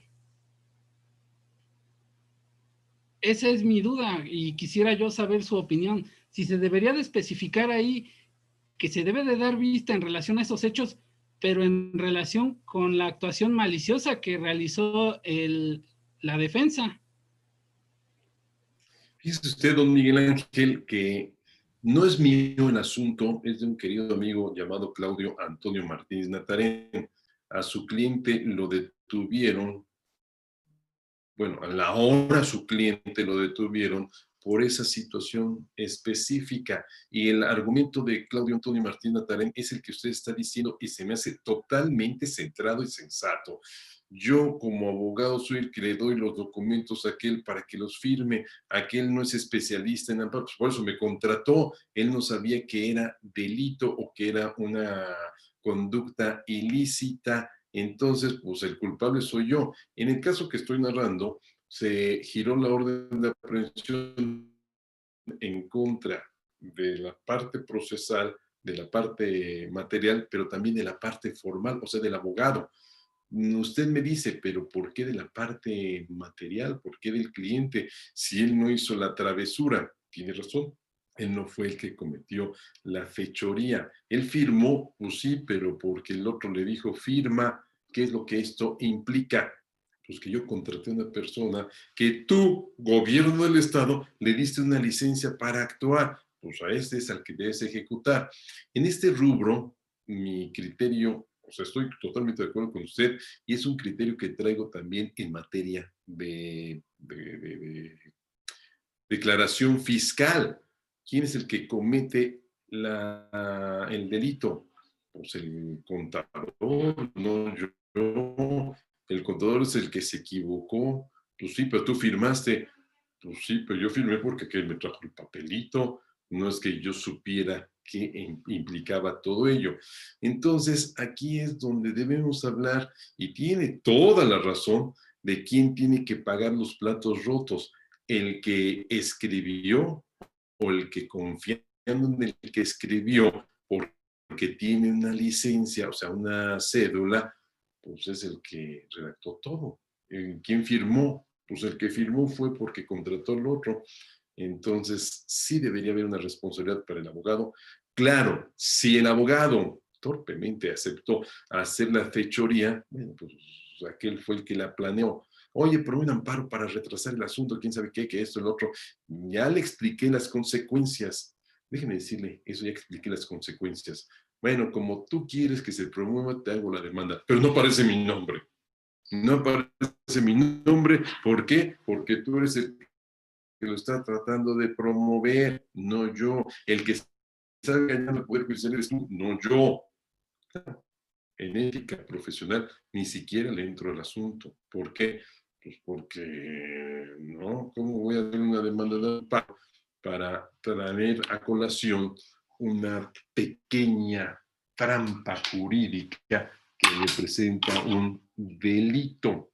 Esa es mi duda y quisiera yo saber su opinión. Si se debería de especificar ahí que se debe de dar vista en relación a esos hechos, pero en relación con la actuación maliciosa que realizó la defensa. Fíjese usted, don Miguel Ángel, que no es mío el asunto, es de un querido amigo llamado Claudio Antonio Martínez Natarén. A su cliente lo detuvieron, bueno, a la hora su cliente lo detuvieron por esa situación específica. Y el argumento de Claudio Antonio Martínez Natarén es el que usted está diciendo y se me hace totalmente centrado y sensato. Yo como abogado soy el que le doy los documentos a aquel para que los firme. Aquel no es especialista en amparo, pues por eso me contrató. Él no sabía que era delito o que era una conducta ilícita. Entonces, pues el culpable soy yo. En el caso que estoy narrando, se giró la orden de aprehensión en contra de la parte procesal, de la parte material, pero también de la parte formal, o sea, del abogado. Usted me dice, pero ¿por qué de la parte material? ¿Por qué del cliente? Si él no hizo la travesura, tiene razón. Él no fue el que cometió la fechoría. Él firmó, pues sí, pero porque el otro le dijo firma. ¿Qué es lo que esto implica? Pues que yo contraté a una persona que tú, gobierno del Estado, le diste una licencia para actuar. Pues a este es al que debes ejecutar. En este rubro, mi criterio, o sea, estoy totalmente de acuerdo con usted, y es un criterio que traigo también en materia de declaración fiscal. ¿Quién es el que comete el delito? Pues el contador, no yo. El contador es el que se equivocó. Pues sí, pero tú firmaste. Pues sí, pero yo firmé porque aquel me trajo el papelito. No es que yo supiera qué implicaba todo ello. Entonces, aquí es donde debemos hablar, y tiene toda la razón, de quién tiene que pagar los platos rotos. El que escribió o el que, confiando en el que escribió porque tiene una licencia, o sea, una cédula, pues es el que redactó todo. ¿Quién firmó? Pues el que firmó fue porque contrató al otro. Entonces, sí debería haber una responsabilidad para el abogado. Claro, si el abogado torpemente aceptó hacer la fechoría, bueno, pues aquel fue el que la planeó. Oye, pero un amparo para retrasar el asunto, quién sabe qué, que esto, el otro. Ya le expliqué las consecuencias. Déjeme decirle, eso ya expliqué las consecuencias. Bueno, como tú quieres que se promueva, te hago la demanda, pero no aparece mi nombre. No aparece mi nombre. ¿Por qué? Porque tú eres el que lo está tratando de promover, no yo. El que está engañando al Poder Judicial eres tú, no yo. En ética profesional ni siquiera le entro al asunto. ¿Por qué? Pues porque, ¿no? ¿Cómo voy a hacer una demanda de amparo para traer a colación una pequeña trampa jurídica que representa un delito?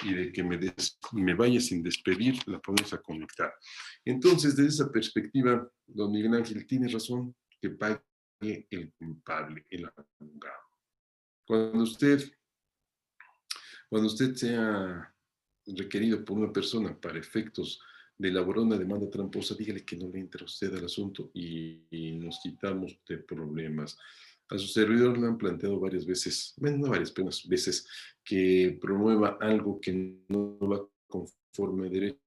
Y de que me vaya sin despedir, la podemos a conectar. Entonces, desde esa perspectiva, don Miguel Ángel tiene razón, que pague el culpable, el abogado. Cuando usted sea requerido por una persona para efectos de elaborar una demanda tramposa, dígale que no le entra a usted al asunto y nos quitamos de problemas. A su servidor le han planteado varias veces, bueno, no varias, pero unas veces, que promueva algo que no va conforme a derecho.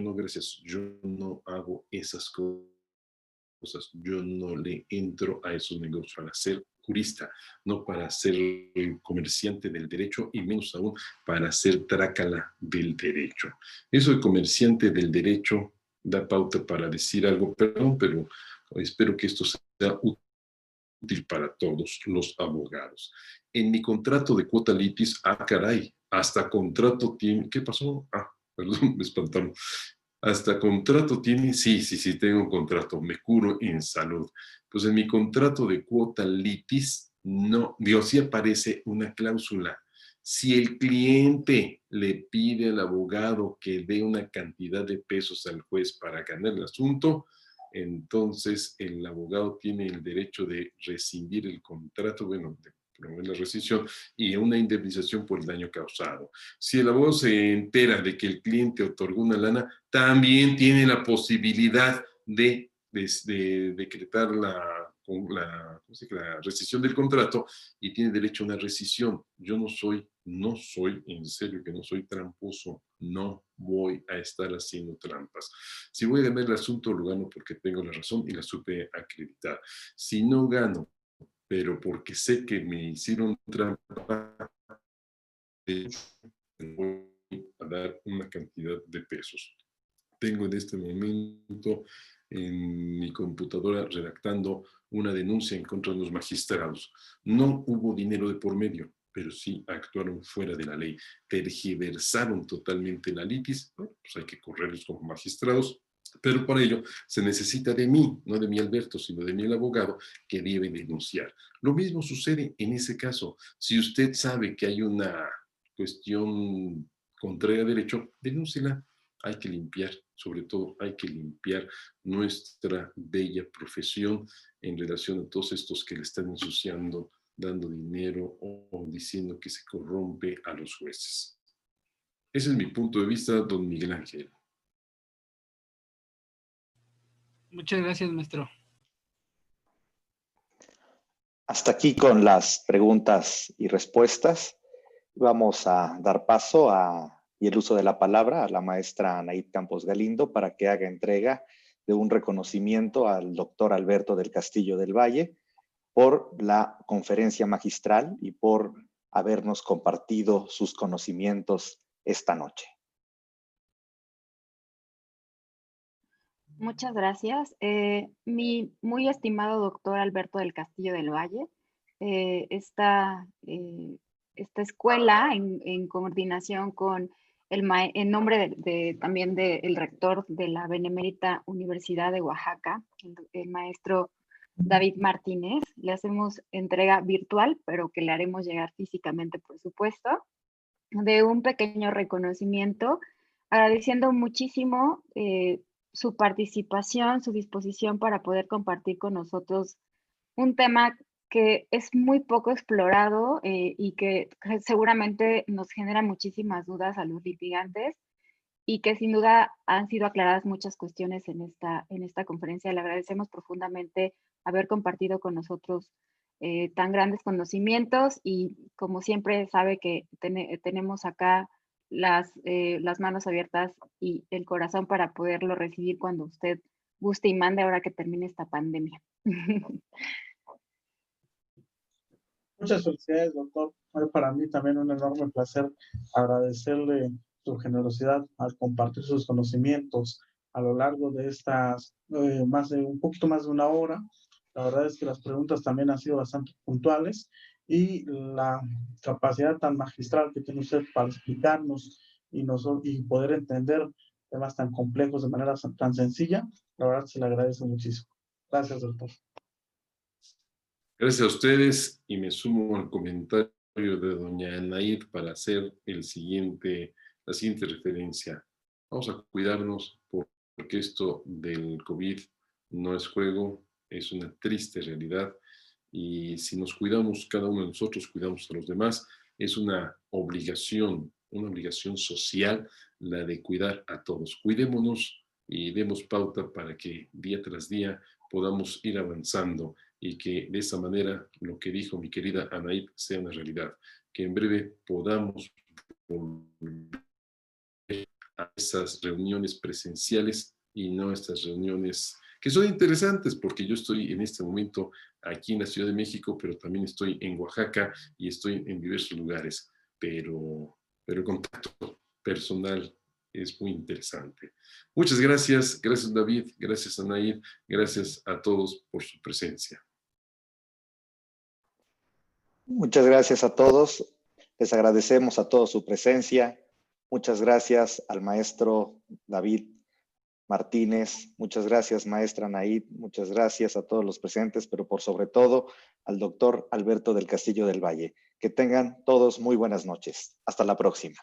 No, gracias, yo no hago esas cosas, yo no le entro a esos negocios para ser jurista, no para ser comerciante del derecho y menos aún para ser trácala del derecho. Eso de comerciante del derecho da pauta para decir algo, perdón, pero espero que esto sea útil para todos los abogados. En mi contrato de cuota litis, caray, hasta contrato tiene, ¿qué pasó? Perdón, me espantaron. ¿Hasta contrato tiene? Sí, tengo un contrato. Me curo en salud. Pues en mi contrato de cuota litis, no, Dios, sí aparece una cláusula. Si el cliente le pide al abogado que dé una cantidad de pesos al juez para ganar el asunto, entonces el abogado tiene el derecho de rescindir el contrato, bueno, de promover la rescisión y una indemnización por el daño causado. Si el abogado se entera de que el cliente otorgó una lana, también tiene la posibilidad de decretar la rescisión del contrato y tiene derecho a una rescisión. Yo no soy, en serio que no soy tramposo, no voy a estar haciendo trampas. Si voy a ganar el asunto, lo gano porque tengo la razón y la supe acreditar. Si no gano, pero porque sé que me hicieron trampa, voy a dar una cantidad de pesos. Tengo en este momento en mi computadora redactando una denuncia en contra de los magistrados. No hubo dinero de por medio, pero sí actuaron fuera de la ley. Tergiversaron totalmente la litis. Bueno, pues hay que correrlos como magistrados, pero para ello se necesita de mí, no de mi Alberto, sino de mí el abogado que debe denunciar. Lo mismo sucede en ese caso. Si usted sabe que hay una cuestión contraria a derecho, denúnciela. Hay que limpiar, sobre todo hay que limpiar nuestra bella profesión en relación a todos estos que le están ensuciando, dando dinero o diciendo que se corrompe a los jueces. Ese es mi punto de vista, don Miguel Ángel. Muchas gracias, maestro. Hasta aquí con las preguntas y respuestas. Vamos a dar paso y el uso de la palabra a la maestra Anaid Campos Galindo para que haga entrega de un reconocimiento al doctor Alberto del Castillo del Valle por la conferencia magistral y por habernos compartido sus conocimientos esta noche. Muchas gracias. Mi muy estimado doctor Alberto del Castillo del Valle, esta escuela en coordinación con en nombre también del rector de la Benemérita Universidad de Oaxaca, el maestro David Martínez, le hacemos entrega virtual, pero que le haremos llegar físicamente, por supuesto, de un pequeño reconocimiento, agradeciendo muchísimo su participación, su disposición para poder compartir con nosotros un tema que es muy poco explorado y que seguramente nos genera muchísimas dudas a los litigantes y que sin duda han sido aclaradas muchas cuestiones en esta conferencia. Le agradecemos profundamente haber compartido con nosotros tan grandes conocimientos y como siempre sabe que tenemos acá las manos abiertas y el corazón para poderlo recibir cuando usted guste y mande ahora que termine esta pandemia. Muchas felicidades, doctor. Para mí también un enorme placer agradecerle su generosidad al compartir sus conocimientos a lo largo de estas un poquito más de una hora. La verdad es que las preguntas también han sido bastante puntuales y la capacidad tan magistral que tiene usted para explicarnos y poder entender temas tan complejos de manera tan sencilla, la verdad se le agradece muchísimo. Gracias, doctor. Gracias a ustedes y me sumo al comentario de doña Anaid para hacer la siguiente referencia. Vamos a cuidarnos porque esto del COVID no es juego, es una triste realidad y si nos cuidamos cada uno de nosotros, cuidamos a los demás, es una obligación social la de cuidar a todos. Cuidémonos y demos pauta para que día tras día podamos ir avanzando y que de esa manera lo que dijo mi querida Anaid sea una realidad, que en breve podamos volver a esas reuniones presenciales y no estas reuniones que son interesantes porque yo estoy en este momento aquí en la Ciudad de México, pero también estoy en Oaxaca y estoy en diversos lugares, pero el contacto personal es muy interesante. Muchas gracias, gracias David, gracias Anaid, gracias a todos por su presencia. Muchas gracias a todos. Les agradecemos a todos su presencia. Muchas gracias al maestro David Martínez, muchas gracias maestra Anaid, muchas gracias a todos los presentes, pero por sobre todo al doctor Alberto del Castillo del Valle. Que tengan todos muy buenas noches. Hasta la próxima.